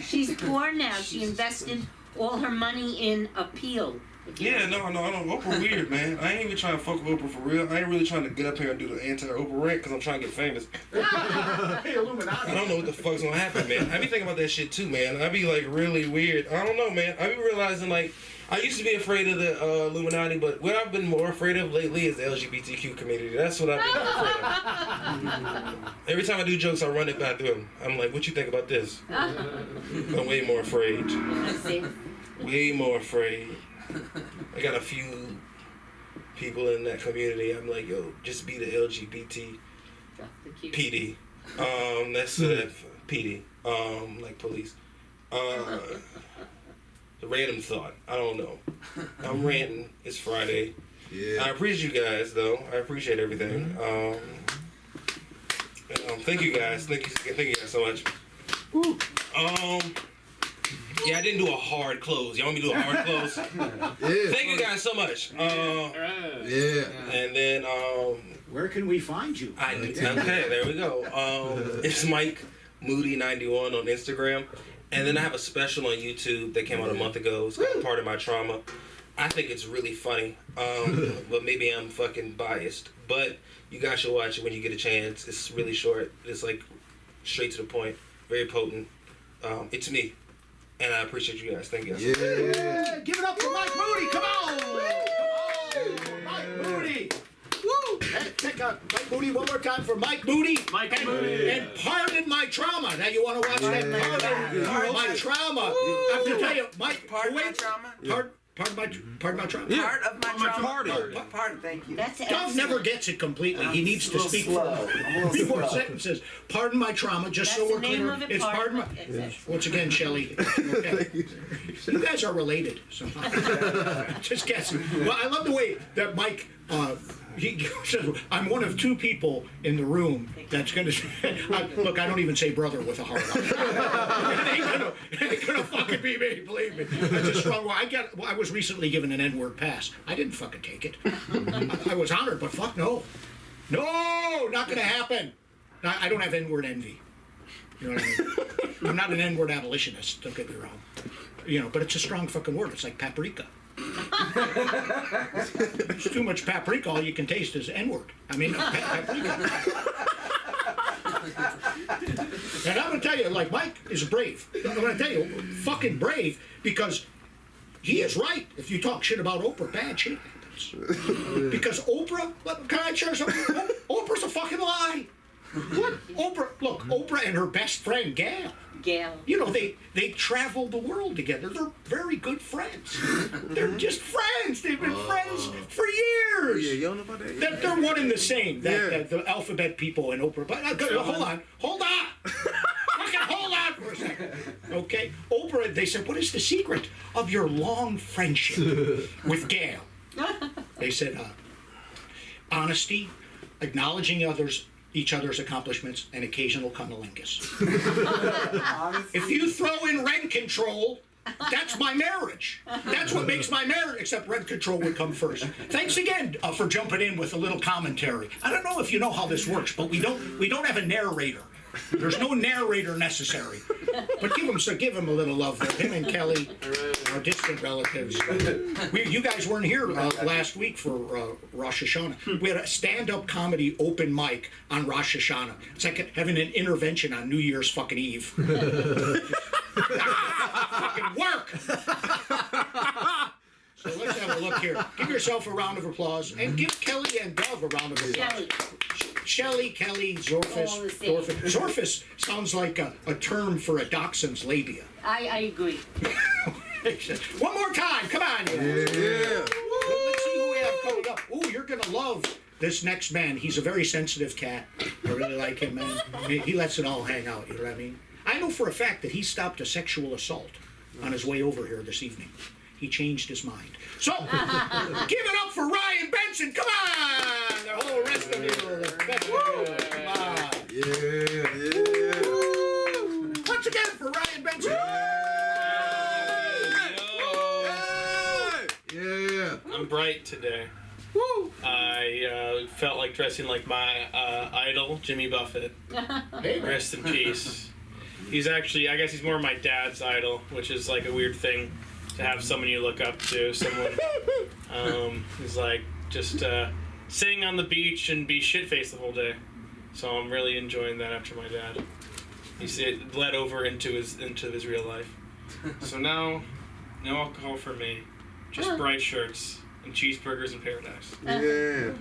She's poor now. She invested all her money in Appeal. Yeah, no, I don't. Oprah weird, man. I ain't even trying to fuck with Oprah for real. I ain't really trying to get up here and do the anti-Oprah rant because I'm trying to get famous. Hey, Illuminati. I don't know what the fuck's gonna happen, man. I be thinking about that shit too, man. I be like really weird. I don't know, man. I be realizing like I used to be afraid of the Illuminati, but what I've been more afraid of lately is the LGBTQ community. That's what I've been afraid of. Every time I do jokes, I run it back to them. I'm like, what you think about this? I'm way more afraid. Way more afraid. I got a few people in that community. I'm like, yo, just be the LGBT PD. That's PD. Like police. The random thought. I don't know. I'm ranting. It's Friday. Yeah. I appreciate you guys, though. I appreciate everything. Thank you guys. Thank you guys so much. Yeah, I didn't do a hard close. Y'all want me to do a hard close? Yeah. Thank you guys so much. Yeah. And then Where can we find you? okay, there we go. It's Mike Moody 91 on Instagram, and then I have a special on YouTube that came out a month ago. It's called Part of My Trauma. I think it's really funny, but maybe I'm fucking biased. But you guys should watch it when you get a chance. It's really short. It's like straight to the point, very potent. It's me. And I appreciate you guys. Thank you guys. Yeah, give it up for Mike Moody. Come on. Come on. Mike Moody. Woo. Hey, take a Mike Moody one more time for Mike Moody. Mike Moody. And Pardon My Trauma. Now you want to watch that? Pardon My Trauma. I have to tell you, Mike. Pardon my trauma? Pardon my trauma. Part of my trauma. Pardon. Pardon, thank you. That's Dove excellent. never gets it completely. He needs to speak slow. I'm a little 3 more slow. sentences. Pardon my trauma, just That's so we're the name clear. of it. It's pardon my. Once again, Shelley. Okay. You guys are related somehow. Just guessing. Well, I love the way that Mike. He says, "I'm one of 2 people in the room that's going to look. I don't even say brother with a heart. It ain't gonna fucking be me. Believe me. That's a strong word. I was recently given an N-word pass. I didn't fucking take it. I was honored, but fuck no, not gonna happen. I don't have N-word envy. You know what I mean? I'm not an N-word abolitionist. Don't get me wrong. You know, but it's a strong fucking word. It's like paprika. There's too much paprika. All you can taste is N-word. I mean, paprika. And I'm gonna tell you, like, Mike is brave. I'm gonna tell you, fucking brave, because he is right. If you talk shit about Oprah, bad shit happens. Because Oprah, can I share something? Oprah's a fucking lie. What? Oprah and her best friend, Gail. Gail. You know, they traveled the world together. They're very good friends. They're just friends. They've been friends for years. Yeah, you don't know about that? They're one and the same. Yeah. The alphabet people and Oprah. But hold on. Fucking hold on for a second. Okay, Oprah. They said, "What is the secret of your long friendship with Gail?" They said, "Honesty, acknowledging each other's accomplishments, and occasional cunnilingus. If you throw in rent control, that's my marriage. That's what makes my marriage, except rent control would come first." Thanks again for jumping in with a little commentary. I don't know if you know how this works, but we don't have a narrator. There's no narrator necessary. But give him a little love there. Him and Kelly are distant relatives. You guys weren't here last week for Rosh Hashanah. We had a stand-up comedy open mic on Rosh Hashanah. It's like having an intervention on New Year's fucking Eve. Fucking work! So let's have a look here. Give yourself a round of applause, and give Kelly and Dov a round of applause. Kelly. Shelley, Kelly, All Zorfus, the same. Zorfus sounds like a term for a dachshund's labia. I agree. One more time, come on. Yeah. Let's see who we have coming up. Ooh, you're gonna love this next man. He's a very sensitive cat. I really like him, man. He lets it all hang out, you know what I mean? I know for a fact that he stopped a sexual assault on his way over here this evening. He changed his mind. So, give it up for Ryan Benson. Come on! The whole rest of you. Come on. Yeah. Woo! Once again for Ryan Benson. Yeah. I'm bright today. Woo! I felt like dressing like my idol, Jimmy Buffett. Hey, man. Rest in peace. He's actually, I guess he's more my dad's idol, which is like a weird thing to have someone you look up to. Someone who's like just sitting on the beach and be shit-faced the whole day. So I'm really enjoying that after my dad. You see, it bled over into his real life. So now, no alcohol for me, just bright shirts and cheeseburgers in paradise. Yeah.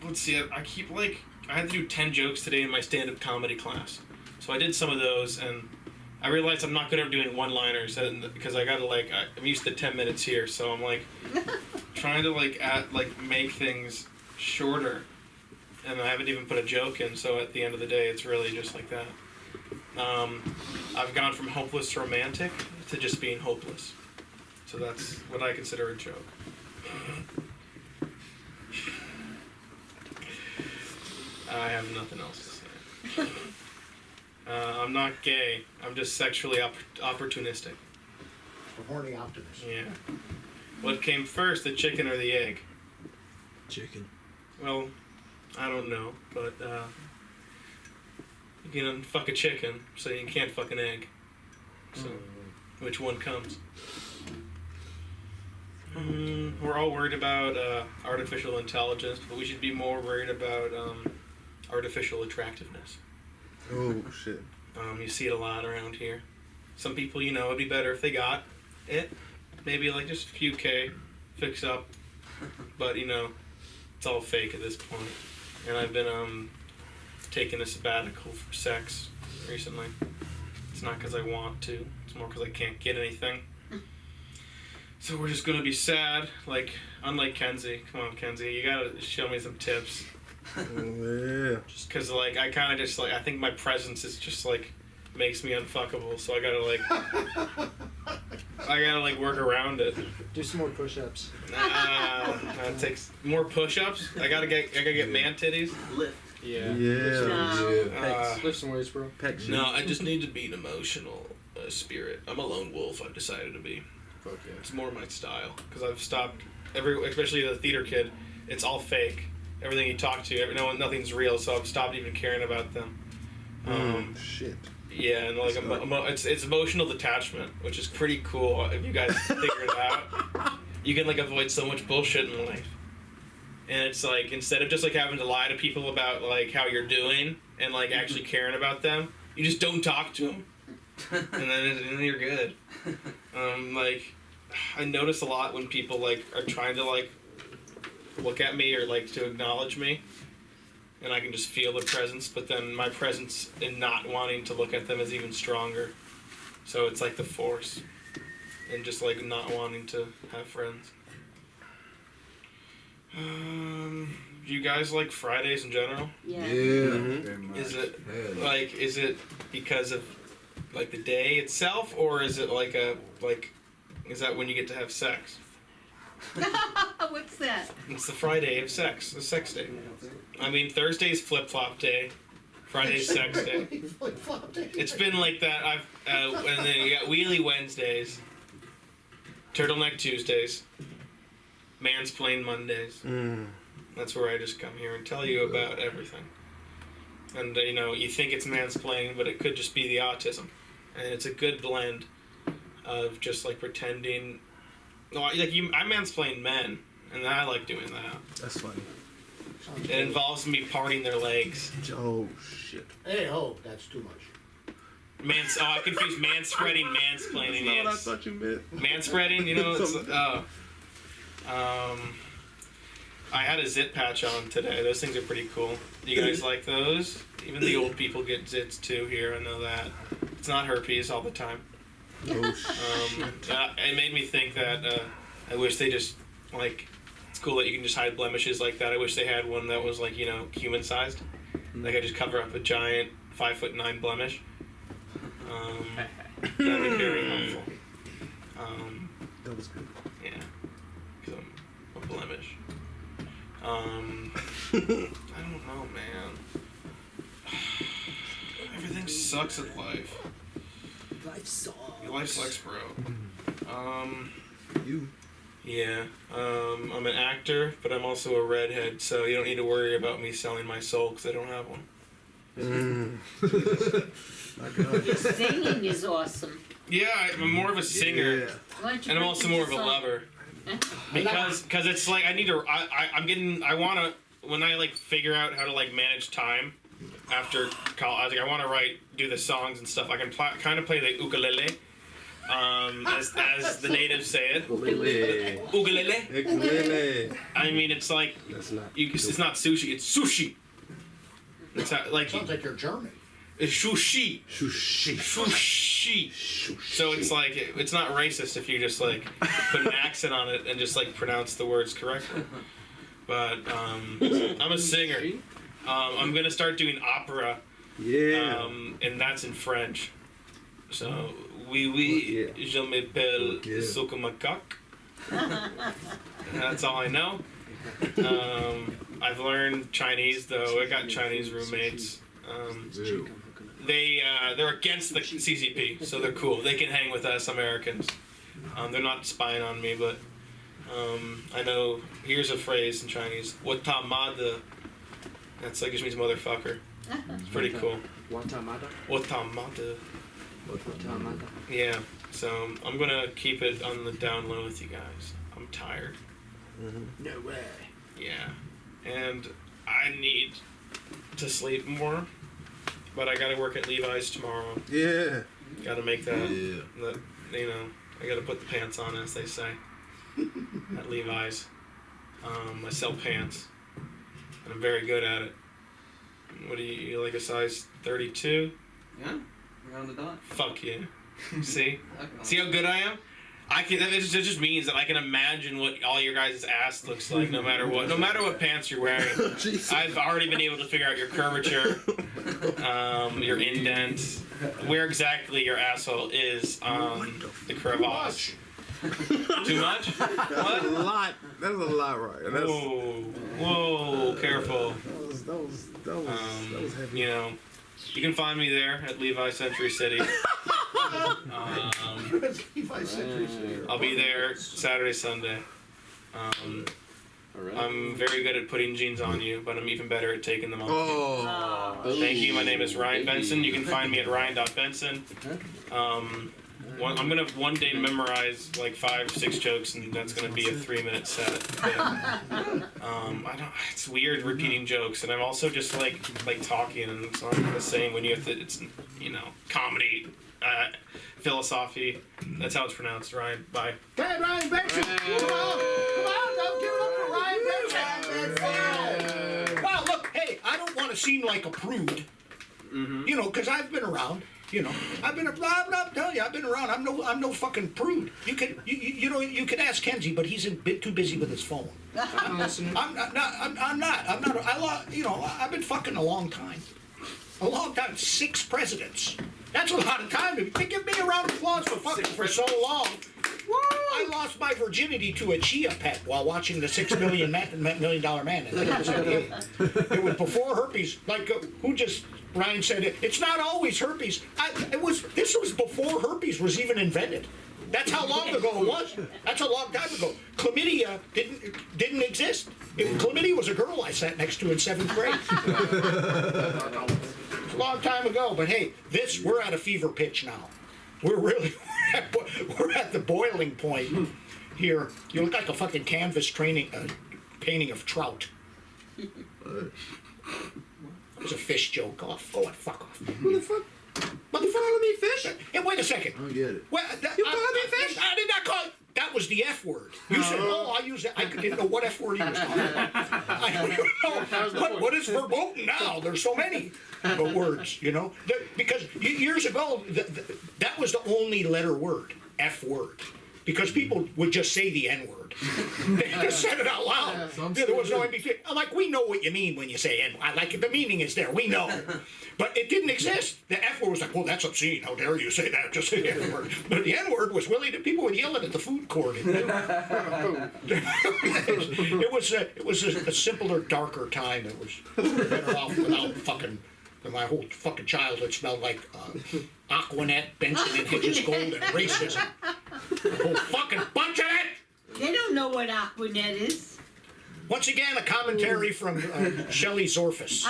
Let's see, I keep like, I had to do 10 jokes today in my stand-up comedy class. So I did some of those, and I realized I'm not good at doing one-liners, because I gotta like, I'm used to 10 minutes here, so I'm like, trying to like make things shorter, and I haven't even put a joke in, so at the end of the day, it's really just like that. I've gone from hopeless romantic to just being hopeless. So that's what I consider a joke. I have nothing else to say. I'm not gay. I'm just sexually opportunistic. A horny optimist. Yeah. What came first, the chicken or the egg? Chicken. Well, I don't know, but you can fuck a chicken, so you can't fuck an egg. So, which one comes? We're all worried about artificial intelligence, but we should be more worried about artificial attractiveness. Oh shit. You see it a lot around here. Some people, it'd be better if they got it. Maybe like just a few K, fix up. But, it's all fake at this point. And I've been taking a sabbatical for sex recently. It's not because I want to. It's more because I can't get anything. So we're just going to be sad. Like, unlike Kenzie. Come on, Kenzie. You got to show me some tips. Yeah. Just because, like, I kind of just, like, I think my presence is just, like, makes me unfuckable. So I got to, like, work around it. Do some more push-ups. That takes more push-ups. I gotta get man titties. Lift. Yeah. Yeah. Lift some weights, bro. No, I just need to be an emotional spirit. I'm a lone wolf. I've decided to be. Fuck yeah. It's more my style because I've stopped especially the theater kid. It's all fake. Everything you talk to, nothing's real. So I've stopped even caring about them. Shit. Yeah, and like it's emotional detachment, which is pretty cool if you guys figure it out. You can like avoid so much bullshit in life. And it's like instead of just like having to lie to people about like how you're doing and like actually caring about them, you just don't talk to them, and then you're good. Like I notice a lot when people like are trying to like look at me or like to acknowledge me, and I can just feel the presence, but then my presence in not wanting to look at them is even stronger. So it's like the force and just like not wanting to have friends. Do you guys like Fridays in general? Yeah. Very much. Is it Yeah. like is it because of like the day itself, or is it like is that when you get to have sex? What's that? It's the Friday of sex, the sex day. I mean, Thursday's flip flop day, Friday's sex day. It's been like that. And then you got Wheelie Wednesdays, Turtleneck Tuesdays, Mansplain Mondays. That's where I just come here and tell you about everything. And you know, you think it's mansplaining, but it could just be the autism, and it's a good blend of just like pretending. No, like I mansplain men, and I like doing that. That's funny. It involves me parting their legs. Oh shit. Hey, oh, that's too much. I confused manspreading, mansplaining. That's not what I Yes. thought you meant. Manspreading, you know, it's I had a zit patch on today. Those things are pretty cool. You guys like those? Even the old people get zits too here. I know that. It's not herpes all the time. Oh shit. It made me think that I wish they just like. It's cool that you can just hide blemishes like that. I wish they had one that was like, you know, human sized. Like I just cover up a giant 5'9" blemish. That'd be very helpful. That was good. Yeah, because I'm a blemish. I don't know, man. Everything sucks in life. Life sucks. Life sucks, bro. You. Yeah. I'm an actor, but I'm also a redhead, so you don't need to worry about me selling my soul because I don't have one. My God. Your singing is awesome. Yeah, I'm more of a singer. Yeah. Why don't you And I'm break also into more of a song? lover. Because it's like I need to. I want to. When I like figure out how to like manage time after college, I was like, I want to do the songs and stuff. I can kind of play the ukulele, as the natives say it. Ukulele. Ukulele. Ukulele. I mean, it's like That's not. it's not sushi. It's sushi. It's not, like Sounds like you're German. it's sushi. Sushi. Sushi. So it's like it's not racist if you just like put an accent on it and just like pronounce the words correctly. But I'm a singer. I'm gonna start doing opera, Yeah. and that's in French. So oui, Yeah. je m'appelle Yeah. Sokomakak. That's all I know. I've learned Chinese though. I got Chinese roommates. Ew. They're against the CCP, so they're cool. They can hang with us Americans. They're not spying on me, but I know. Here's a phrase in Chinese: "Watamada." That's like just means motherfucker. It's pretty cool. Watamada. Watamada. Watamada. Yeah. So I'm gonna keep it on the down low with you guys. I'm tired. No way. Yeah, and I need to sleep more. But I gotta work at Levi's tomorrow. Yeah. Gotta make that. Yeah. That you know, I gotta put the pants on, as they say, at Levi's. I sell pants, and I'm very good at it. What do you like? A size 32? Yeah, around the dot. Fuck yeah. See? Okay. See how good I am? It just means that I can imagine what all your guys' ass looks like, no matter what pants you're wearing. I've already been able to figure out your curvature, your indent, where exactly your asshole is on the crevasse. Too much? That's a What? lot. That's a lot, right? That's, Whoa, careful. that was heavy. You know, you can find me there at Levi Century City. Levi Century City. I'll be there Saturday, Sunday. I'm very good at putting jeans on you, but I'm even better at taking them off. Oh. Thank you. My name is Ryan Benson. You can find me at ryan.benson. I'm gonna one day memorize like 5-6 jokes, and that's gonna be a 3-minute set. But, I don't. It's weird repeating jokes, and I'm also just like talking, and it's not the same when you have to. It's comedy, philosophy. That's how it's pronounced. Ryan. Bye. Hey, Ryan Benson! Come on, don't give it up for Ryan Benson! Well, look, hey, I don't want to seem like a prude, because I've been around. I've been I'm telling you, I've been around. I'm no fucking prude. You could ask Kenzie, but he's a bit too busy with his phone. I'm not. I've been fucking a long time. 6 presidents. That's a lot of time. If you give me a round of applause for fucking for so long. I lost my virginity to a chia pet while watching the $6 Million Man. It was before herpes. Ryan said it's not always herpes. This was before herpes was even invented. That's how long ago it was. That's a long time ago. Chlamydia didn't exist. Chlamydia was a girl I sat next to in 7th grade. It's a long time ago, but hey, we're at a fever pitch now. We're at the boiling point here. You look like a fucking canvas painting of trout. It was a fish joke. Fuck off. Who the fuck? Motherfucker, me fish? Hey, wait a second. I don't get it. You calling me fish? I did not call it. That was the F word. You said, I use it. I didn't know what F word he was talking about. I don't know. What is verboten now? There's so many words, because years ago, that was the only letter word, F word. Because people would just say the N word. They just said it out loud. There was no in between. I'm like, we know what you mean when you say N. The meaning is there. We know. But it didn't exist. The F word was like, well, that's obscene. How dare you say that? Just say the N word. But the N word was people would yell it at the food court. It was a simpler, darker time. It was better off without fucking. My whole fucking childhood smelled like Aquanet, Benson and Hedges Gold, and racism. The whole fucking bunch of it! They don't know what Aquanet is. Once again, a commentary from Shelley Zorfus.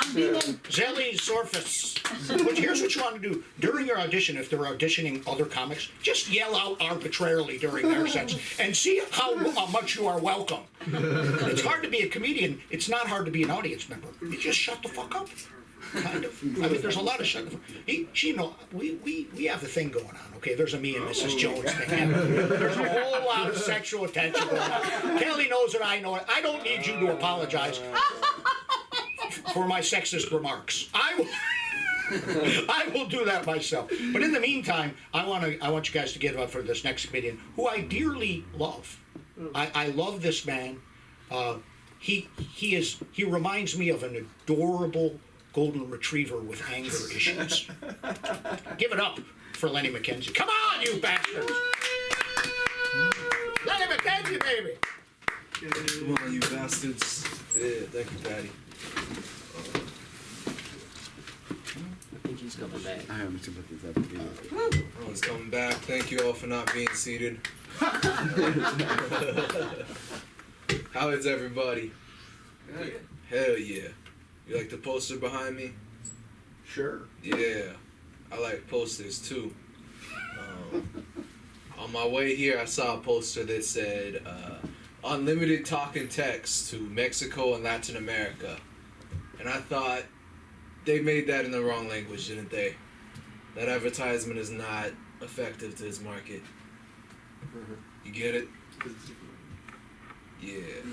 Zelly Zorfus. Here's what you want to do. During your audition, if they're auditioning other comics, just yell out arbitrarily during their sets and see how much you are welcome. It's hard to be a comedian. It's not hard to be an audience member. You just shut the fuck up. Kind of. There's a lot of shut. We have the thing going on. Okay, there's a me and Mrs. Jones thing. There's a whole lot of sexual attention going on. Kelly knows it. I know it. I don't need you to apologize for my sexist remarks. I will do that myself. But in the meantime, I want you guys to give up for this next comedian who I dearly love. I love this man. He reminds me of an adorable golden retriever with anger issues. Give it up for Lenny McKenzie. Come on, you bastards! Lenny McKenzie, baby! Come on, you bastards. Yeah, thank you, Patty. I think he's coming back. I haven't seen this up again. Oh, he's coming back. Thank you all for not being seated. How is everybody? Good. Hell yeah. You like the poster behind me? Sure. Yeah, I like posters too. On my way here, I saw a poster that said, unlimited talk and text to Mexico and Latin America. And I thought, they made that in the wrong language, didn't they? That advertisement is not effective to this market. You get it? Yeah.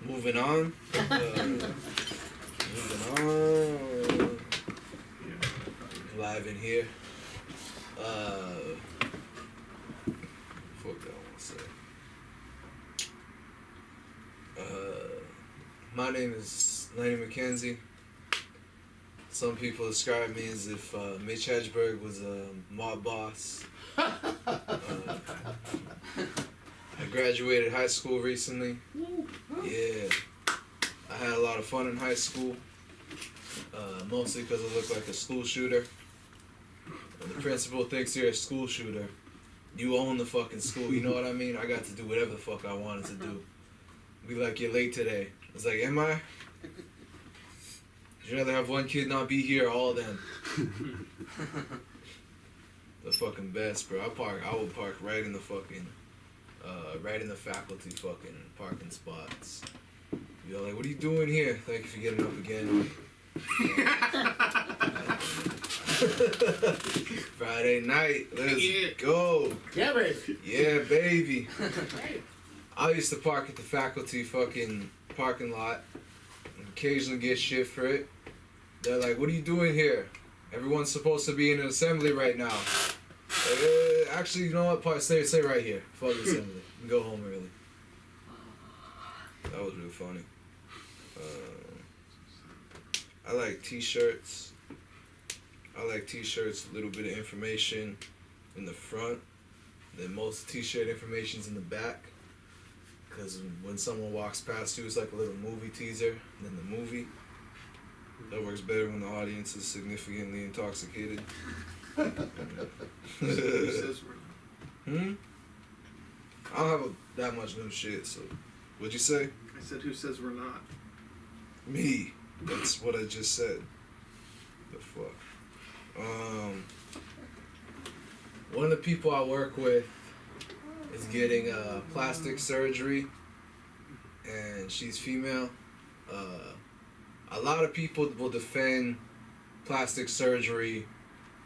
Moving on. Live in here. Fuck that one sec. My name is Lenny McKenzie. Some people describe me as if Mitch Hedberg was a mob boss. I graduated high school recently. Yeah. I had a lot of fun in high school. Mostly because I look like a school shooter. When the principal thinks you're a school shooter, you own the fucking school. You know what I mean? I got to do whatever the fuck I wanted to do. Be like, you're late today. I was like, am I? I'd rather have one kid not be here, all of them. The fucking best, bro. I would park right in the fucking, right in the faculty fucking parking spots. You're like, what are you doing here? Thank you for getting up again. Friday night, let's go. Yeah, baby. Yeah, baby. I used to park at the faculty fucking parking lot and occasionally get shit for it. They're like, what are you doing here? Everyone's supposed to be in an assembly right now. Actually, you know what? Stay right here. Fuck the assembly. And go home early. That was really funny. I like t-shirts. I like t-shirts, a little bit of information in the front. Then most t-shirt information's in the back. Because when someone walks past you, it's like a little movie teaser. And then the movie. That works better when the audience is significantly intoxicated. I don't have that much new shit, so. What'd you say? I said, who says we're not? Me. That's what I just said. The fuck. One of the people I work with is getting plastic surgery, and she's female. A lot of people will defend plastic surgery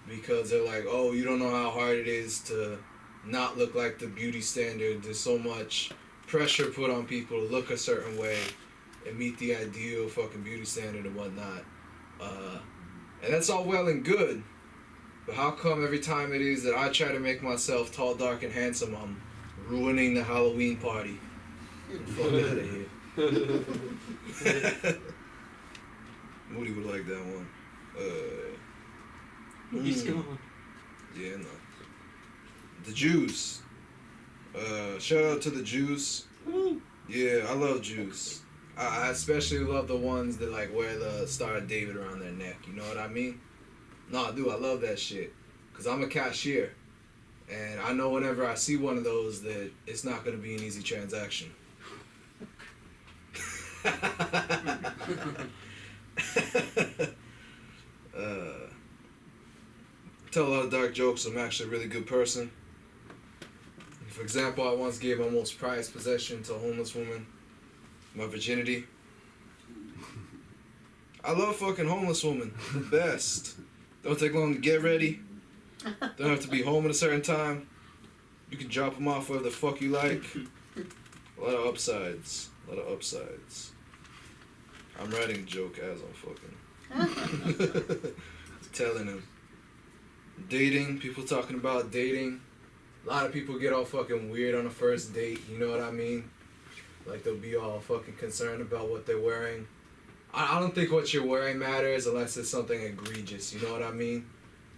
because they're like, oh, you don't know how hard it is to not look like the beauty standard. There's so much pressure put on people to look a certain way and meet the ideal fucking beauty standard and whatnot. And that's all well and good, but how come every time it is that I try to make myself tall, dark, and handsome, I'm ruining the Halloween party? Fuck out of here. Moody would like that one. He's gone. Yeah, no. The Jews. Shout out to the Jews. Yeah, I love Jews. I especially love the ones that like wear the Star of David around their neck. You know what I mean? No, I do. I love that shit. Cause I'm a cashier, and I know whenever I see one of those that it's not gonna be an easy transaction. Tell a lot of dark jokes. I'm actually a really good person. For example, I once gave my most prized possession to a homeless woman, my virginity. I love fucking homeless women. The best. Don't take long to get ready. Don't have to be home at a certain time. You can drop them off wherever the fuck you like. A lot of upsides. A lot of upsides. I'm writing a joke as I'm fucking telling him. Dating, people talking about dating. A lot of people get all fucking weird on a first date, you know what I mean? Like they'll be all fucking concerned about what they're wearing. I don't think what you're wearing matters unless it's something egregious, you know what I mean?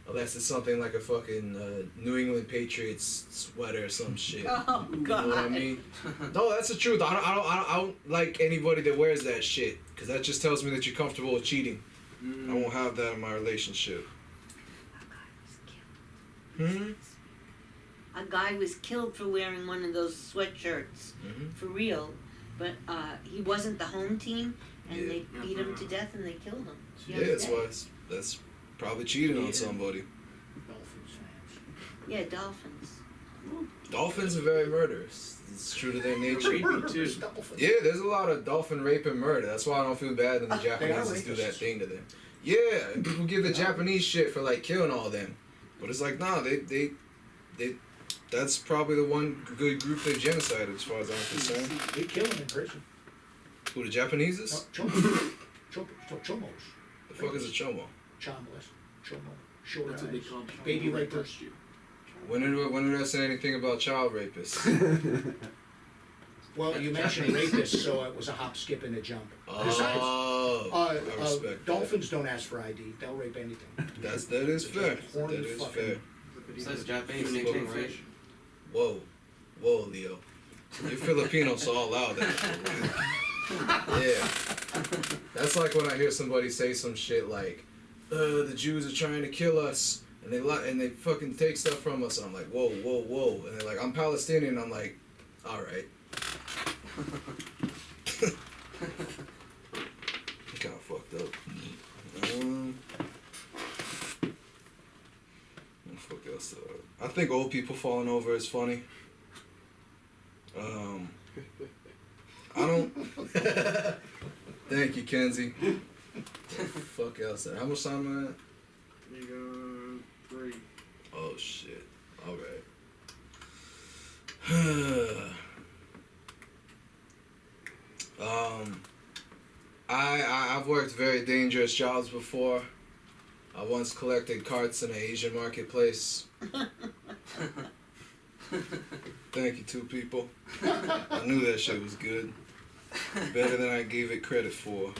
Unless it's something like a fucking New England Patriots sweater or some shit. Oh, God. You know what I mean? No, that's the truth. I don't like anybody that wears that shit, because that just tells me that you're comfortable with cheating. I won't have that in my relationship. A guy was killed for wearing one of those sweatshirts, for real. But he wasn't the home team, and they beat him to death and they killed him. Yeah, that's probably cheating on somebody. Dolphins fans. Yeah, dolphins. Dolphins are very murderous. It's true to their nature. There's dolphins. Yeah, there's a lot of dolphin rape and murder. That's why I don't feel bad when the Japanese do that thing to them. Yeah, and people give the Japanese shit for like killing all them, but it's like nah, they that's probably the one good group they genocided as far as I'm concerned. They kill them in prison. Who, the Japanese? Chomos. Chomos. The fuck is a chomo? Chomless. Chomo. Short That's what they eyes. call them. Baby Right rapers. past you. When did I say anything about child rapists? Well, you mentioned rapists, so it was a hop, skip, and a jump. Besides, Oh, I respect dolphins don't ask for ID. They'll rape anything. that is fair. Horny That is fucking- fair. Besides Japanese, same thing, right? Whoa, Leo. You're Filipino, so I'll allow that. Yeah. That's like when I hear somebody say some shit like, the Jews are trying to kill us, and they fucking take stuff from us. I'm like, whoa. And they're like, I'm Palestinian. I'm like, all right. else? I think old people falling over is funny. I don't. Thank you, Kenzie. Fuck else? How much time am I at? You got 3. Oh shit! All right. I've worked very dangerous jobs before. I once collected carts in an Asian marketplace. Thank you, 2 people. I knew that shit was good. Better than I gave it credit for.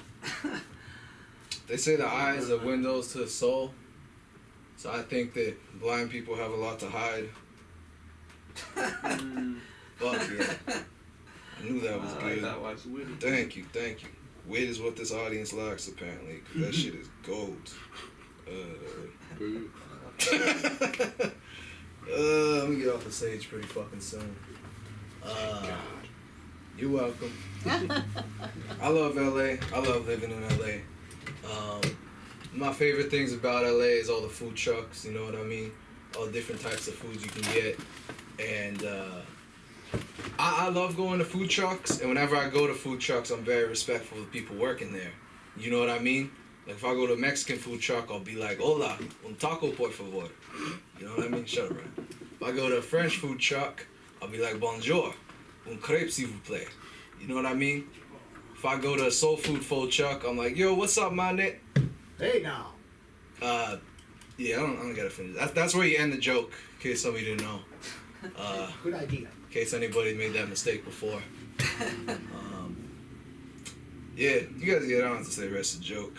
They say the eyes are windows to the soul. So I think that blind people have a lot to hide. Fuck yeah. I knew that was good. That was witty. Thank you. Wit is what this audience likes, apparently, because that shit is gold. Let me get off the stage pretty fucking soon. You're welcome. I love LA. I love living in LA. My favorite things about LA is all the food trucks, you know what I mean? All different types of foods you can get. And I love going to food trucks, and whenever I go to food trucks, I'm very respectful of the people working there. You know what I mean? Like if I go to a Mexican food truck, I'll be like, hola, un taco por favor. You know what I mean? Shut up, right? If I go to a French food truck, I'll be like, bonjour, un crêpe s'il vous plaît. You know what I mean? If I go to a soul food truck, I'm like, yo, what's up, my nigga? Hey now. Yeah, I don't gotta finish. That's where you end the joke, in case somebody didn't know. Good idea. In case anybody made that mistake before. Yeah, you guys get on to say the rest of the joke.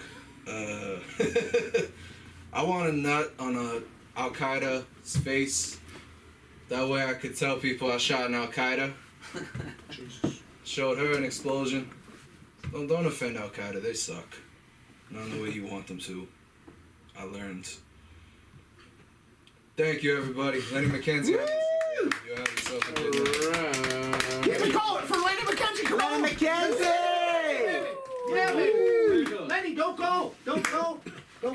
I want a nut on a Al Qaeda's face. That way I could tell people I shot an Al Qaeda. Jesus. Showed her an explosion. Don't offend Al Qaeda, they suck. Not in the way you want them to. I learned. Thank you, everybody. Lenny McKenzie. You have yourself a good night. Here we go for Lenny McKenzie. Come on, McKenzie! Yeah, baby. Lenny, don't go. Don't go. No,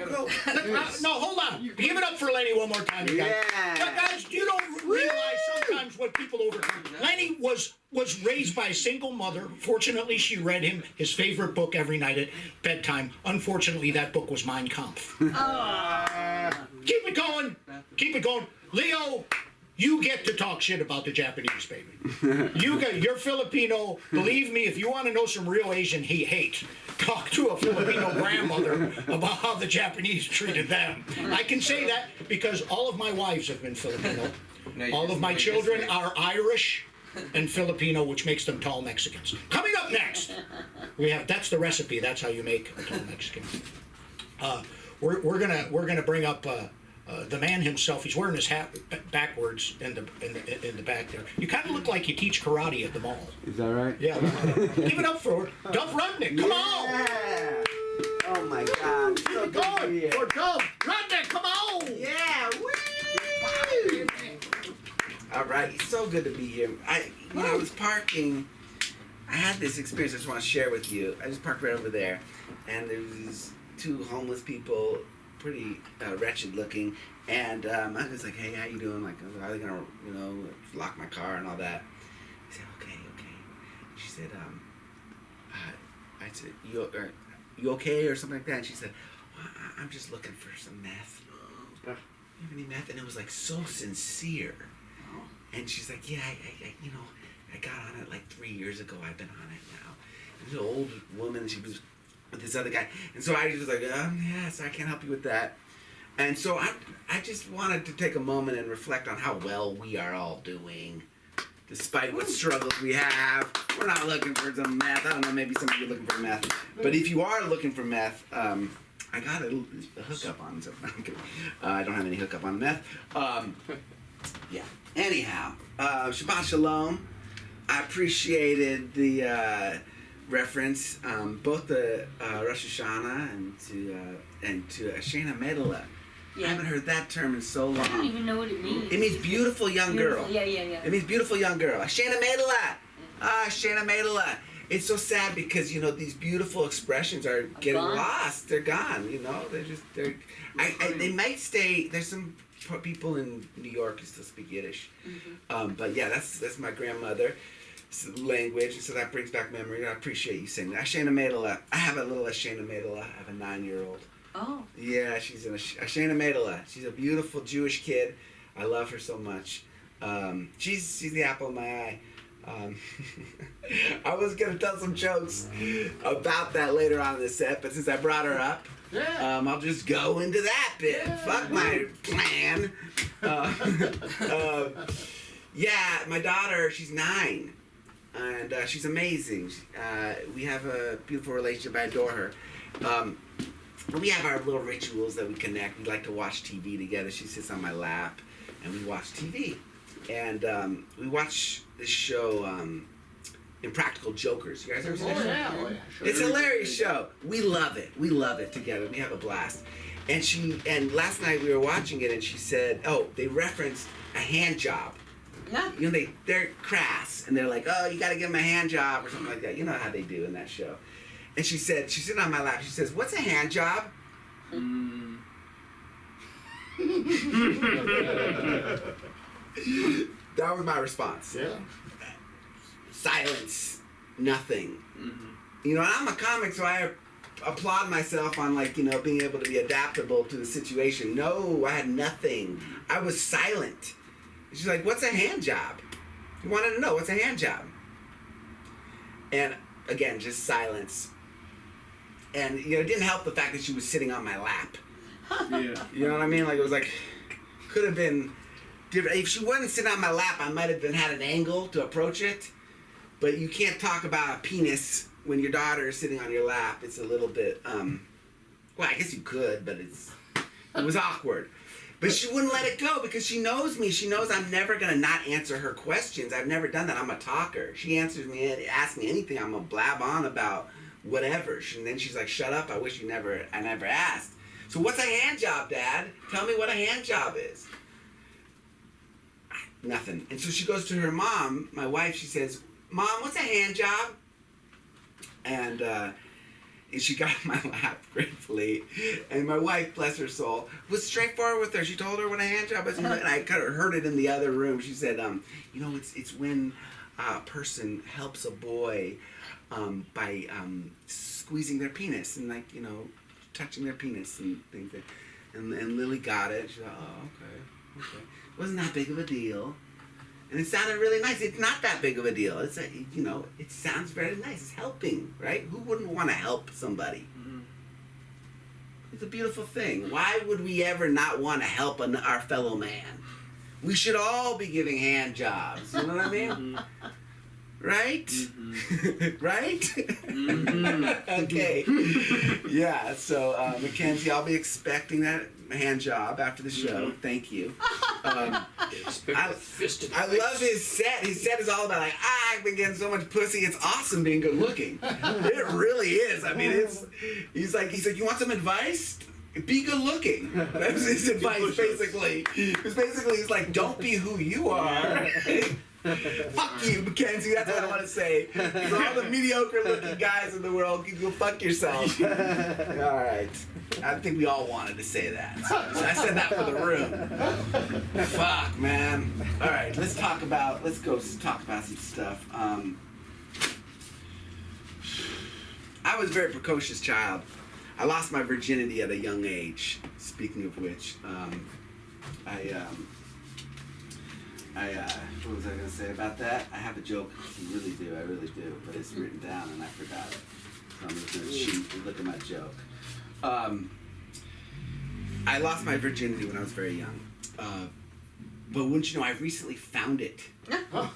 hold on. Give it up for Lenny one more time, you guys. Yeah. But guys, you don't realize sometimes what people overcome. Lenny was raised by a single mother. Fortunately, she read him his favorite book every night at bedtime. Unfortunately, that book was Mein Kampf. Keep it going. Keep it going. Leo, you get to talk shit about the Japanese, baby. You're Filipino. Believe me, if you want to know some real Asian hate, talk to a Filipino grandmother about how the Japanese treated them. I can say that because all of my wives have been Filipino. All of my children are Irish and Filipino, which makes them tall Mexicans. Coming up next, that's the recipe. That's how you make a tall Mexican. We're gonna bring up the man himself. He's wearing his hat backwards in the back there. You kind of look like you teach karate at the mall. Is that right? Yeah. Give it up for Dove Rudnick. Come on. Oh my God. Keep it going for Dove Rudnick. Come on. Yeah. Woo! All right. It's so good to be here. When I was parking, I had this experience I just want to share with you. I just parked right over there, and there was these 2 homeless people, pretty wretched looking, and I was like, hey, how you doing? Like, are they gonna, lock my car and all that? I said, okay. She said, I said, you okay or something like that? And she said, I'm just looking for some meth. You have any meth? And it was like so sincere. And she's like, yeah, I got on it like 3 years ago. I've been on it now. And the old woman, she was with this other guy. And so I was like, yes, I can't help you with that. And so I just wanted to take a moment and reflect on how well we are all doing. Despite what struggles we have, we're not looking for some meth. I don't know, maybe some of you are looking for meth. But if you are looking for meth, I got a hookup on something. I don't have any hookup on meth. Yeah. Anyhow, Shabbat Shalom. I appreciated the reference, both the Rosh Hashanah and to Shana Medela. Yeah. I haven't heard that term in so long. I don't even know what it means. It means beautiful young girl. Yeah. It means beautiful young girl. Shana Medela. Shana Medela. it's so sad because these beautiful expressions are getting Gone. lost. They're gone. They might stay. There's some people in New York who still speak Yiddish, but yeah, that's my grandmother language, and so that brings back memory. I appreciate you saying that. Ashena Medela. I have a little Ashena Medela. I have a 9-year-old. Oh. Yeah, she's an Ashena Medela. She's a beautiful Jewish kid. I love her so much. She's the apple of my eye. I was gonna tell some jokes about that later on in the set, but since I brought her up, I'll just go into that bit. Fuck my plan. Yeah, my daughter, she's 9, and she's amazing. We have a beautiful relationship. I adore her. We have our little rituals that we connect. We like to watch TV together. She sits on my lap, and we watch TV. And we watch this show, Impractical Jokers. You guys ever seen it? Sure. It's a hilarious show. We love it. We love it together. We have a blast. And last night we were watching it, and she said, they referenced a hand job. Yeah. They're crass, and they're like, you got to give them a hand job or something like that. You know how they do in that show. And she said, she's sitting on my lap. She says, "What's a hand job?" That was my response. Yeah. Silence. Nothing. I'm a comic, so I applaud myself on being able to be adaptable to the situation. No, I had nothing. I was silent. She's like, "What's a hand job?" You wanted to know, what's a hand job? And again, just silence. And it didn't help the fact that she was sitting on my lap. Yeah. You know what I mean? It was could have been different. If she wasn't sitting on my lap, I might have had an angle to approach it. But you can't talk about a penis when your daughter is sitting on your lap. It's a little bit, well, I guess you could, but it was awkward. But she wouldn't let it go because she knows me. She knows I'm never going to not answer her questions. I've never done that. I'm a talker. She answers me, asks me anything, I'm going to blab on about whatever. And then she's like, "Shut up, I wish I never asked." So what's a hand job, Dad? Tell me what a hand job is. Nothing. And so she goes to her mom, my wife, she says, "Mom, what's a hand job?" And she got on my lap gratefully. And my wife, bless her soul, was straightforward with her. She told her what a hand job is. And I kind of heard it in the other room. She said, it's when a person helps a boy by squeezing their penis and touching their penis and things. And Lily got it. She thought, "Oh, okay. Wasn't that big of a deal." And it sounded really nice. It's not that big of a deal. It's it sounds very nice. It's helping, right? Who wouldn't want to help somebody? It's a beautiful thing. Why would we ever not want to help our fellow man? We should all be giving hand jobs. You know what I mean? Right? Right? Okay. Yeah, so Mackenzie, I'll be expecting that hand job after the show. Thank you. I love his set. His set is all about I've been getting so much pussy. It's awesome being good looking. It really is. I mean, he's like, "You want some advice? Be good looking." That's his advice, basically. He's like, "Don't be who you are." Fuck you, Mackenzie. That's what I want to say. For all the mediocre looking guys in the world, you go fuck yourself. All right. I think we all wanted to say that. So I said that for the room. Fuck, man. All right, let's go talk about some stuff. I was a very precocious child. I lost my virginity at a young age. Speaking of which, what was I going to say about that? I have a joke. I really do, but it's written down and I forgot it. So I'm just going to cheat and look at my joke. I lost my virginity when I was very young. But wouldn't you know, I recently found it. My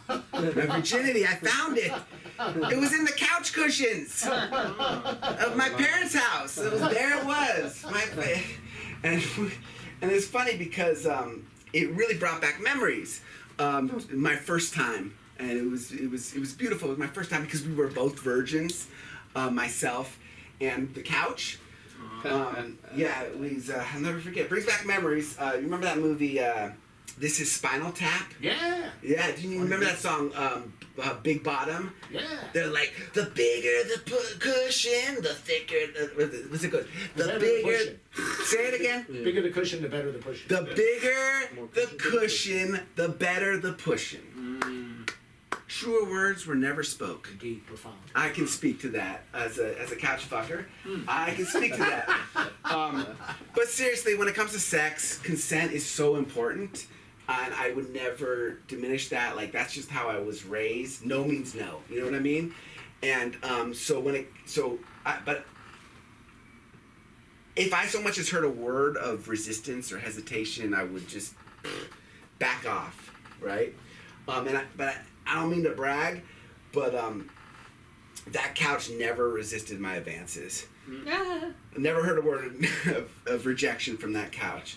virginity, I found it. It was in the couch cushions of my parents' house. There it was. And it's funny because it really brought back memories. My first time, and it was beautiful. It was my first time because we were both virgins, myself and the couch. Yeah, it was, I'll never forget. Brings back memories. You remember that movie, This is Spinal Tap. Yeah. Yeah, do you remember that song, Big Bottom? Yeah. They're like, the bigger the cushion, the thicker what's it called? The better the bigger. Say it again. The bigger the cushion, the better the pushing. The bigger the cushion, the better the pushing. Truer words were never spoke. Indeed, profound. I can speak to that as a couch fucker. I can speak to that. But seriously, when it comes to sex, consent is so important, and I would never diminish that. Like, that's just how I was raised. No means no. You know what I mean? And but if I so much as heard a word of resistance or hesitation, I would just back off, right? I don't mean to brag, but that couch never resisted my advances. Never heard a word of rejection from that couch.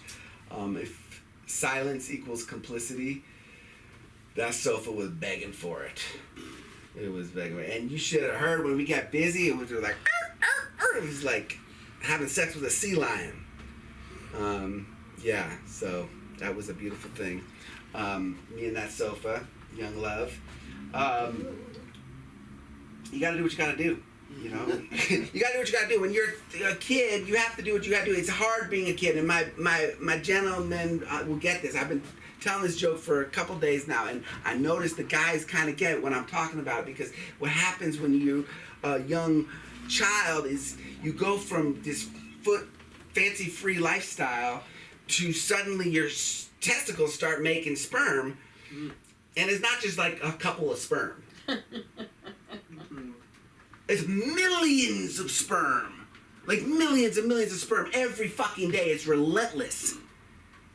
If silence equals complicity, that sofa was begging for it. It was begging. And you should have heard when we got busy, it was like, it was like having sex with a sea lion. Yeah, so that was a beautiful thing. Me and that sofa, young love. You gotta do what you gotta do. You know, you gotta do what you gotta do. When you're a kid, you have to do what you gotta do. It's hard being a kid, and my gentlemen will get this. I've been telling this joke for a couple days now, and I notice the guys kind of get it when I'm talking about it, because what happens when you're a young child is you go from this fancy-free lifestyle to suddenly your testicles start making sperm, and it's not just like a couple of sperm. It's millions of sperm. Like millions and millions of sperm every fucking day. It's relentless.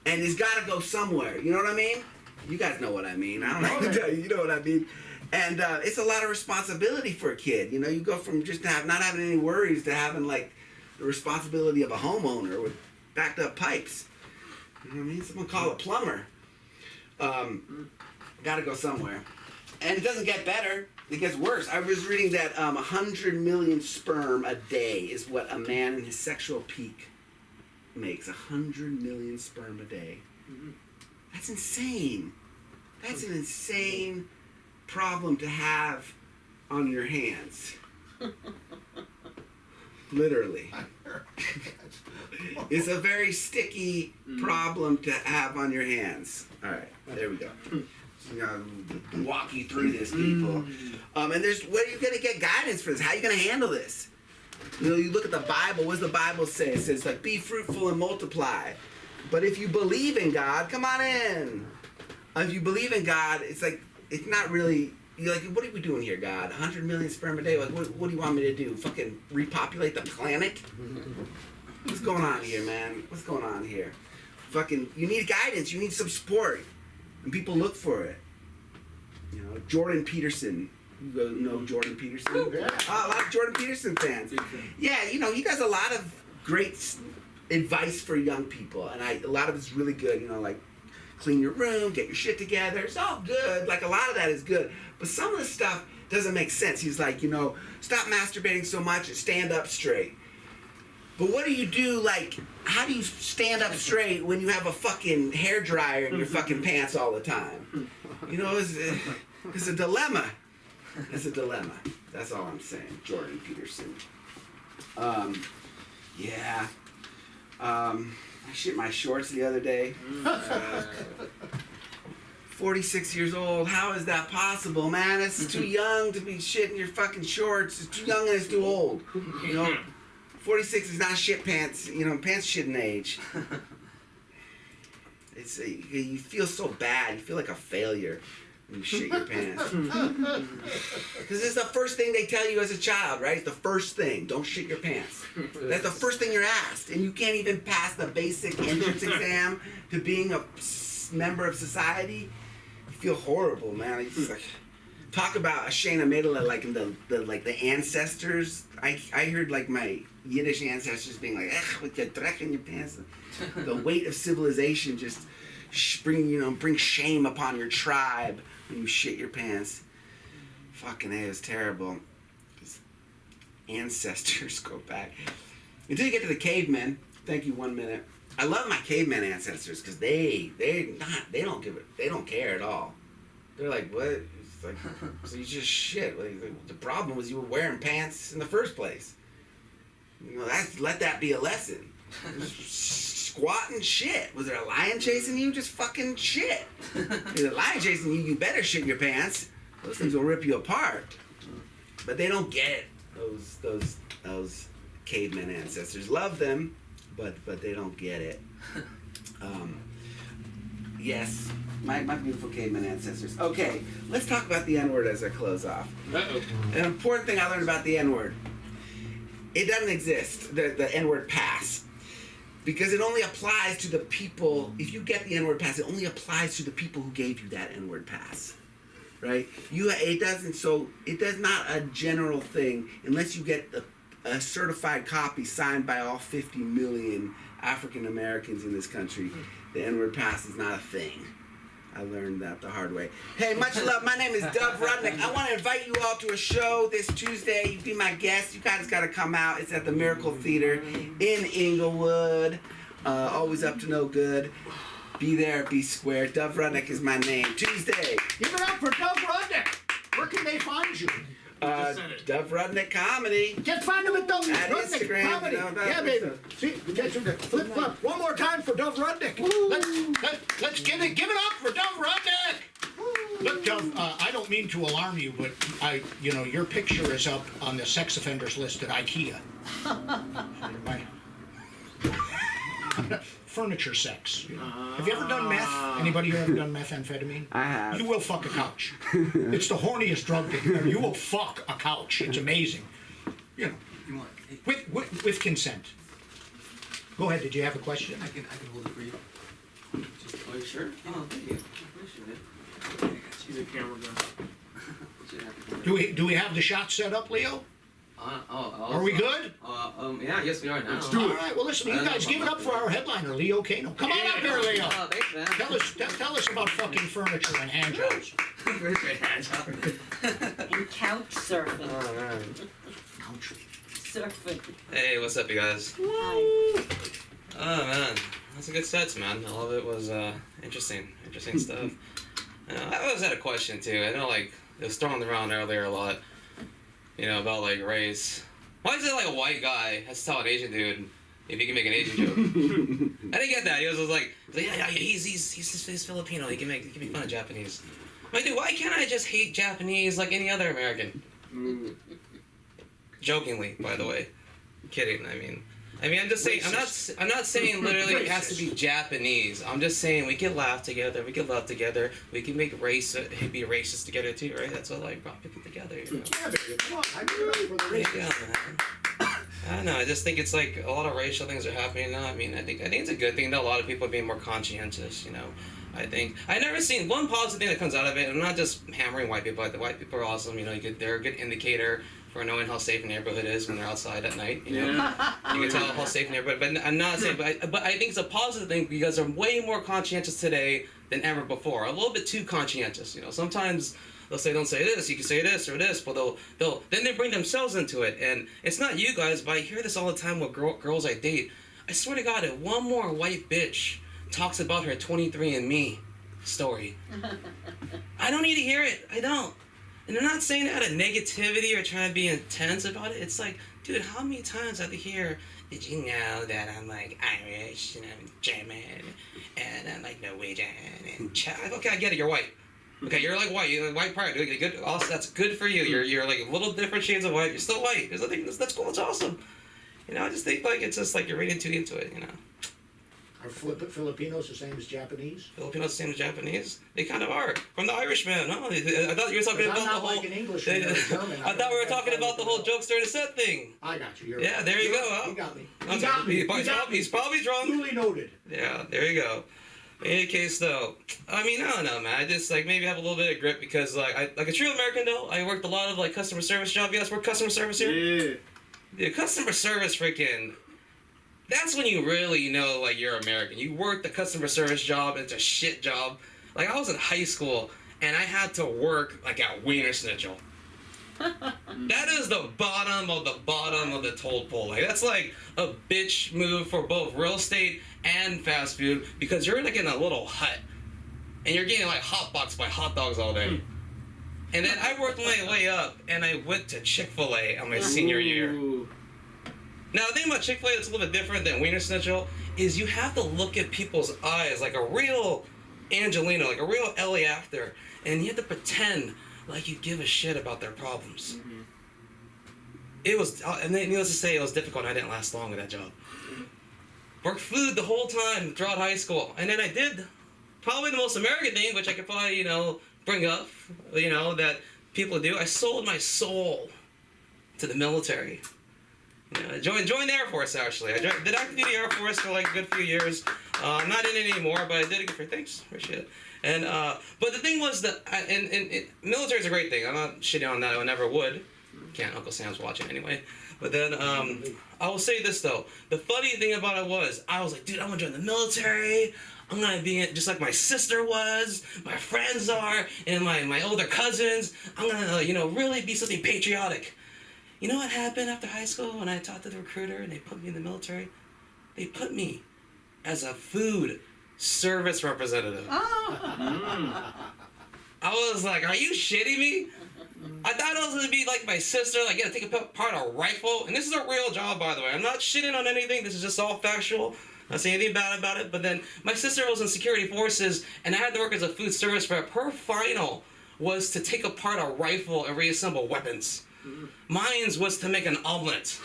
And it's gotta go somewhere. You know what I mean? You guys know what I mean. I don't know to tell you. You know what I mean? And it's a lot of responsibility for a kid. You know, you go from just not having any worries to having like the responsibility of a homeowner with backed up pipes. You know what I mean? Someone call a plumber. Gotta go somewhere. And it doesn't get better. It gets worse. I was reading that 100 million sperm a day is what a man in his sexual peak makes. 100 million sperm a day. That's insane. That's an insane problem to have on your hands. Literally. It's a very sticky problem to have on your hands. All right, there we go. You know, walk you through this, people. And where are you going to get guidance for this? How are you going to handle this? You know, you look at the Bible. What does the Bible say? It says, like, be fruitful and multiply. But if you believe in God, come on in. If you believe in God, it's like, it's not really, you're like, what are we doing here, God? 100 million sperm a day? Like, what do you want me to do? Fucking repopulate the planet? What's going on here, man? What's going on here? Fucking, you need guidance. You need some support. And people look for it. You know, Jordan Peterson. You know Jordan Peterson? Yeah. A lot of Jordan Peterson fans. Yeah, you know, he does a lot of great advice for young people. And a lot of it's really good. You know, like, clean your room, get your shit together. It's all good. Like, a lot of that is good. But some of the stuff doesn't make sense. He's like, you know, stop masturbating so much and stand up straight. But what do you do, like, how do you stand up straight when you have a fucking hairdryer in your fucking pants all the time? You know, it's a dilemma. It's a dilemma. That's all I'm saying. Jordan Peterson. Yeah. I shit my shorts the other day. 46 years old. How is that possible, man? It's too young to be shitting your fucking shorts. It's too young and it's too old. You know? 46 is not shit pants, you know, pants shitting age. It's you feel so bad. You feel like a failure when you shit your pants. Because it's the first thing they tell you as a child, right? It's the first thing. Don't shit your pants. That's the first thing you're asked. And you can't even pass the basic entrance exam to being a member of society. You feel horrible, man. It's like, talk about Shayna Medela, like in the ancestors. I heard like my Yiddish ancestors being like, with your dreck in your pants. The weight of civilization just bring shame upon your tribe when you shit your pants. Fucking A, it's terrible. Ancestors go back. Until you get to the cavemen. Thank you, 1 minute. I love my caveman ancestors because they don't care at all. They're like, what? It's like, so you just shit. Like, the problem was you were wearing pants in the first place. You know, let that be a lesson. Squatting shit. Was there a lion chasing you? Just fucking shit. If there's a lion chasing you, you better shit your pants. Those things will rip you apart. But they don't get those caveman ancestors. Love them, but they don't get it. Yes, my beautiful caveman ancestors. Okay, let's talk about the N-word as I close off. Uh-oh. An important thing I learned about the N-word. It doesn't exist, the N-word pass. Because it only applies to the people, if you get the N-word pass, it only applies to the people who gave you that N-word pass. Right? It does not a general thing unless you get a certified copy signed by all 50 million African Americans in this country. The N-word pass is not a thing. I learned that the hard way. Hey, much love. My name is Dov Rudnick. I want to invite you all to a show this Tuesday. You be my guest. You guys got to come out. It's at the Miracle Theater in Inglewood. Always up to no good. Be there, be square. Dov Rudnick is my name. Tuesday. Give it up for Dov Rudnick. Where can they find you? Dov Rudnick Comedy. Just find them at Dov At Rudnick Instagram, Comedy. you know, Yeah, baby. See, get your flip flop. One more time for Dov Rudnick. Let's give it up for Dov Rudnick. Look, Dov, I don't mean to alarm you, but your picture is up on the sex offenders list at IKEA. Furniture sex. Have you ever done meth? Anybody here ever done methamphetamine? I have. You will fuck a couch. It's the horniest drug that you will fuck a couch. It's amazing. You know, with consent. Go ahead. Did you have a question? I can hold it for you. Are you sure? Oh, thank you. I appreciate it. She's a camera guy. Do we have the shot set up, Leo? Are we good? Yeah, I guess we are now. Let's do it. All right. Well, listen, you guys give it up for our headliner, Leo Kano. Come on up here, Leo. Oh, thanks, man. Tell us about fucking furniture and hand jobs. Great hand job. And couch surfing. Oh, man. Couch. Surfing. Hey, what's up, you guys? Hi. Oh, man. That's a good sets, man. All of it was interesting stuff. I always had a question, too. I know, like, it was thrown around earlier a lot. About like race. Why is it like a white guy has to tell an Asian dude if he can make an Asian joke? I didn't get that. He was like yeah, he's Filipino. He can make fun of Japanese. I'm like, dude, why can't I just hate Japanese like any other American? Jokingly, by the way. Kidding. I mean, I'm just saying. I'm not saying literally it has to be Japanese. I'm just saying we can laugh together. We can love together. We can make be racist together too, right? That's what like brought people together. You know? Yeah, baby. Come on. I'm ready for the race. Yeah, man. I don't know. I just think it's like a lot of racial things are happening now. I mean, I think it's a good thing that a lot of people are being more conscientious. I think I've never seen one positive thing that comes out of it. I'm not just hammering white people. The white people are awesome. They're a good indicator for knowing how safe a neighborhood is when they're outside at night. You can tell how safe a neighborhood. But I'm not saying. But I think it's a positive thing because they're way more conscientious today than ever before. A little bit too conscientious. Sometimes they'll say, "Don't say this. You can say this or this," but then they bring themselves into it. And it's not you guys, but I hear this all the time with girls I date. I swear to God, if one more white bitch talks about her 23andMe story, I don't need to hear it. I don't. And I'm not saying it out of negativity or trying to be intense about it. It's like, dude, how many times I have to hear, did you know that I'm like Irish and I'm German and I'm like Norwegian and okay, I get it, you're white. Okay, you're like white, you're like white pride. Good, also, that's good for you. You're like little different shades of white. You're still white. There's nothing. That's cool. It's awesome. I just think like it's just like you're reading too into it. Are Filipinos the same as Japanese? Filipinos the same as Japanese? They kind of are. From the Irishman. Oh, I thought you were talking about the whole. Like an Englishman or a German. I thought we were talking about the whole jokester in a set thing. I got you. Yeah, there you go. You got me. He's probably drunk. Duly noted. Yeah, there you go. In any case, though, I mean, I don't know, man. I just like maybe have a little bit of grip because like a true American though, I worked a lot of like customer service jobs. You guys work customer service here? Yeah. The customer service freaking. That's when you really know, like, you're American. You work the customer service job, and it's a shit job. Like, I was in high school, and I had to work, like, at Wiener Schnitzel. That is the bottom of the toll pole. Like, that's, like, a bitch move for both real estate and fast food because you're like in a little hut and you're getting like hot boxed by hot dogs all day. And then I worked my way up and I went to Chick-fil-A on my senior year. Now the thing about Chick-fil-A that's a little bit different than Wiener Schnitzel is you have to look at people's eyes like a real Angelino, like a real LA actor, and you have to pretend like you give a shit about their problems. It was, and needless to say, it was difficult and I didn't last long with that job. Worked food the whole time throughout high school. And then I did probably the most American thing, which I could probably, bring up, that people do. I sold my soul to the military. Joined the Air Force, actually. I did active duty Air Force for like a good few years. I'm not in it anymore, but I did it for thanks. Appreciate it. And, but the thing was that, military is a great thing. I'm not shitting on that. I never would. Can't. Uncle Sam's watching anyway. But then, I will say this though. The funny thing about it was, I was like, dude, I'm gonna join the military. I'm gonna be just like my sister was, my friends are, and my older cousins. I'm gonna, really be something patriotic. You know what happened after high school when I talked to the recruiter and they put me in the military? They put me as a food service representative. I was like, are you shitting me? I thought it was gonna be like my sister, like, you gotta take apart a rifle. And this is a real job, by the way. I'm not shitting on anything. This is just all factual. Not saying anything bad about it. But then my sister was in security forces, and I had to work as a food service rep. Her final was to take apart a rifle and reassemble weapons. Mine's was to make an omelet.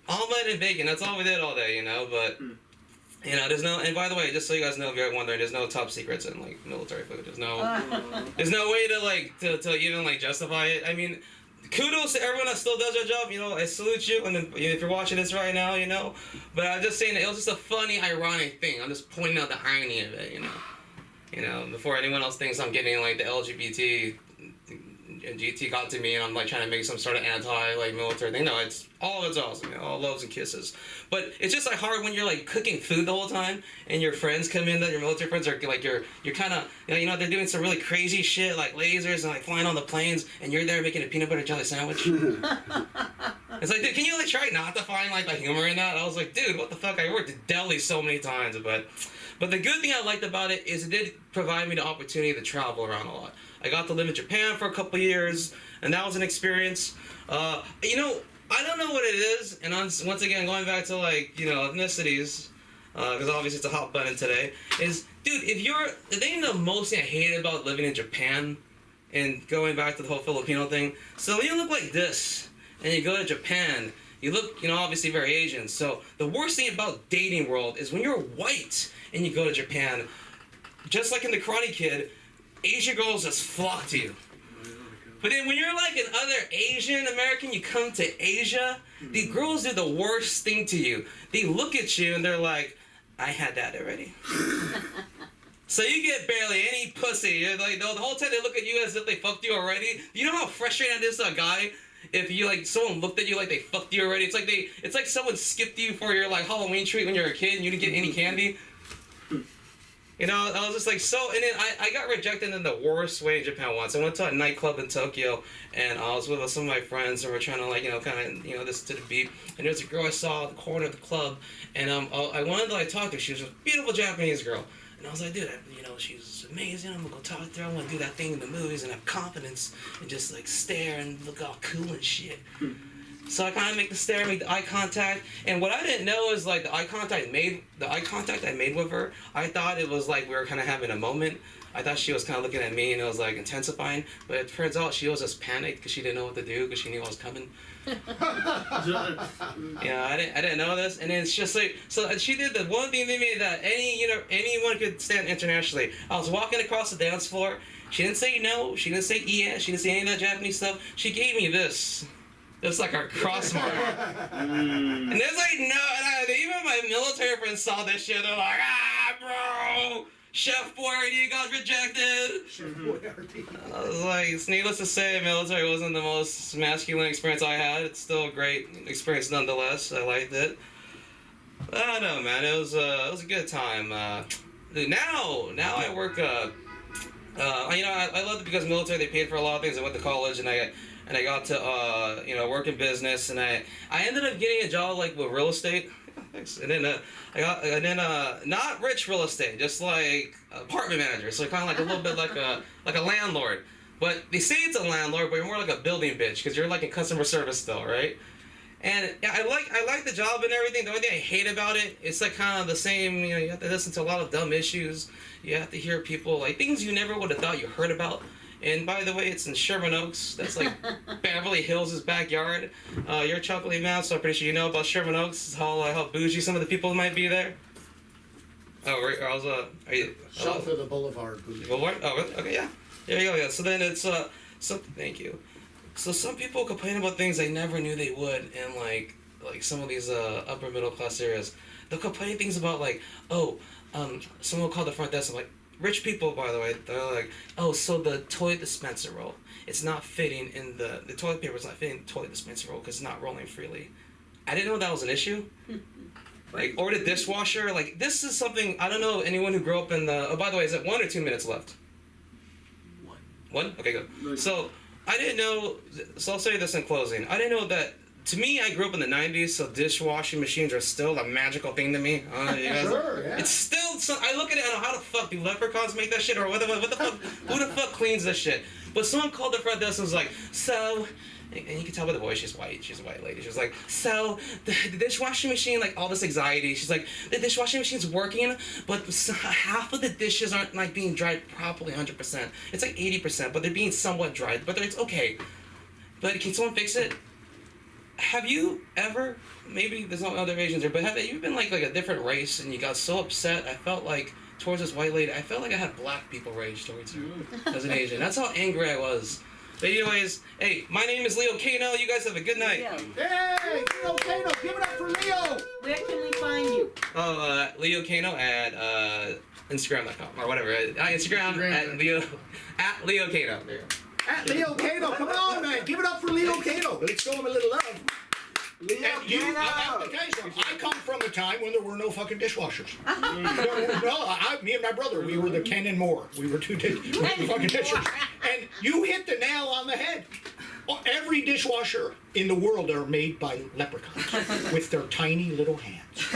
Omelet and bacon. That's all we did all day, but. There's no, and by the way, just so you guys know, if you're wondering, there's no top secrets in like military food. There's no way to even justify it. I mean, kudos to everyone that still does their job. I salute you, and then, if you're watching this right now, But I'm just saying that it was just a funny, ironic thing. I'm just pointing out the irony of it, before anyone else thinks I'm getting like the LGBT and GT got to me and I'm like trying to make some sort of military thing. No, it's all awesome, all loves and kisses. But it's just like hard when you're like cooking food the whole time and your friends come in, that your military friends are like you're kind of they're doing some really crazy shit like lasers and like flying on the planes and you're there making a peanut butter jelly sandwich. It's like, dude, can you try not to find like the humor in that? I was like, dude, what the fuck? I worked at deli so many times, but the good thing I liked about it is it did provide me the opportunity to travel around a lot. I got to live in Japan for a couple years, and that was an experience. I don't know what it is, and once again, going back to ethnicities, because obviously it's a hot button today, is, dude, the thing the most thing I hated about living in Japan, and going back to the whole Filipino thing, so when you look like this, and you go to Japan, you look, obviously very Asian, so the worst thing about dating world is when you're white, and you go to Japan, just like in the Karate Kid, Asian girls just flock to you. But then when you're like an other Asian American, you come to Asia, the girls do the worst thing to you. They look at you and they're like, I had that already. So you get barely any pussy. You're like, the whole time they look at you as if they fucked you already. You know how frustrating it is to a guy if you someone looked at you like they fucked you already? It's like someone skipped you for your Halloween treat when you were a kid and you didn't get any candy. I was just like, and then I got rejected in the worst way in Japan once. I went to a nightclub in Tokyo, and I was with some of my friends, and we're trying to, this to the beat. And there's a girl I saw at the corner of the club, and I wanted to, talk to her. She was a beautiful Japanese girl. And I was like, dude, she's amazing. I'm going to go talk to her. I want to do that thing in the movies and have confidence and just, stare and look all cool and shit. So I kind of make the eye contact, and what I didn't know is the eye contact I made with her, I thought it was we were kind of having a moment. I thought she was kind of looking at me and it was intensifying, but it turns out she was just panicked because she didn't know what to do because she knew I was coming. I didn't know this, and then it's just so she did the one thing to me that anyone could stand internationally. I was walking across the dance floor. She didn't say no. She didn't say yeah. She didn't say any of that Japanese stuff. She gave me this. It's like a cross mark. And there's even my military friends saw this shit. They're like, bro, Chef Boyardee got rejected. Chef Boyardee. I was like, it's needless to say, military wasn't the most masculine experience I had. It's still a great experience nonetheless. I liked it. I don't know, man. It was a good time. Dude, now I work. I love it because military, they paid for a lot of things. I went to college and I and I got to work in business, and I ended up getting a job like with real estate. Thanks. And then not rich real estate, just like apartment manager. So kind of like a little bit like a landlord. But they say it's a landlord, but you're more like a building bitch because you're like in customer service still, right? And yeah, I like the job and everything. The only thing I hate about it, it's like kind of the same. You have to listen to a lot of dumb issues. You have to hear people like things you never would have thought you heard about. And by the way, it's in Sherman Oaks. That's like Beverly Hills' backyard. You're a chocolate man, so I'm pretty sure you know about Sherman Oaks. How bougie some of the people might be there. Oh, right. Are you South of the Boulevard. Boulevard? Oh, really? Okay, yeah. There you go. Yeah. So then it's thank you. So some people complain about things they never knew they would in like some of these upper middle class areas. They'll complain things about like, someone will call the front desk and like, rich people, by the way, they're like, oh, so the toilet dispenser roll, it's not fitting in the toilet paper's not fitting in the toilet dispenser roll because it's not rolling freely. I didn't know that was an issue. Like, or the dishwasher, like, this is something, I don't know anyone who grew up in the, oh, by the way, is it 1 or 2 minutes left? One? Okay, good. So, I didn't know, so I'll say this in closing. I didn't know that, to me, I grew up in the 90s, so dishwashing machines are still a magical thing to me. You guys, Sure, yeah. it's still, I look at it and how the fuck do leprechauns make that shit, or what the fuck, who the fuck cleans this shit? But someone called the front desk and was like, so, and you can tell by the voice, she's a white lady. She was like, so, the dishwashing machine, like, all this anxiety. She's like, the dishwashing machine's working, but half of the dishes aren't, like, being dried properly 100%. It's like 80%, but they're being somewhat dried, but it's okay. But can someone fix it? Have you ever, maybe there's no other Asians there, but have you been like a different race and you got so upset? I felt like, towards this white lady, I felt like I had black people rage towards her as an Asian. That's how angry I was. But anyways, hey, my name is Leo Kano. You guys have a good night. Hey, Leo Kano, give it up for Leo. Where can we find you? Oh, Leo Kano at Instagram.com or whatever. Instagram at Leo Kano. There. At Leo Kano, come on, man, give it up for Leo Kano. Let's show him a little love. Leo And you, Kano! I come from a time when there were no fucking dishwashers. Me and my brother, we were the Ken and Moore. We were two fucking dishwashers. And you hit the nail on the head. Every dishwasher in the world are made by leprechauns with their tiny little hands.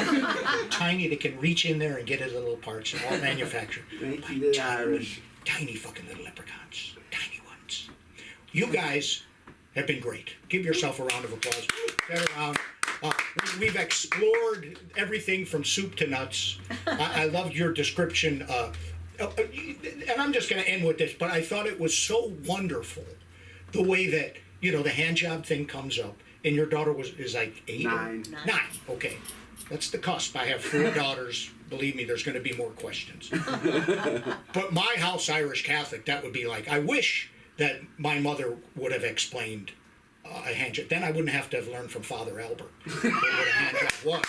Tiny, they can reach in there and get at the little parts, all manufactured. Thank you, the Irish. Tiny fucking little leprechauns. Tiny ones. You guys have been great. Give yourself a round of applause. Get around. We've explored everything from soup to nuts. I loved your description. And I'm just going to end with this, but I thought it was so wonderful the way that, the hand job thing comes up. And your daughter is like 8? 9. 9, okay. That's the cusp. I have 4 daughters. Believe me, there's going to be more questions. But my house, Irish Catholic, that would be like, I wish that my mother would have explained a hand job. Then I wouldn't have to have learned from Father Albert what a hand job was.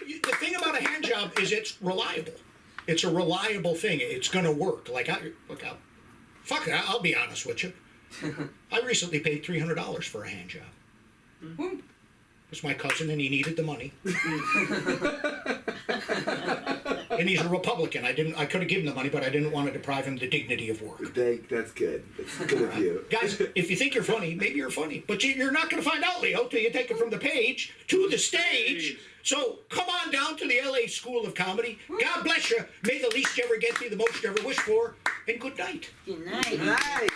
The thing about a hand job is it's reliable. It's a reliable thing. It's going to work. I'll be honest with you. I recently paid $300 for a hand job. It was my cousin, and he needed the money. And he's a Republican. I could have given the money, but I didn't want to deprive him the dignity of work. That's good. That's good of you. Guys, if you think you're funny, maybe you're funny. But you're not going to find out, Leo, till you take it from the page to the stage. So come on down to the LA School of Comedy. God bless you. May the least you ever get be the most you ever wish for. And good night. Good night. Good night.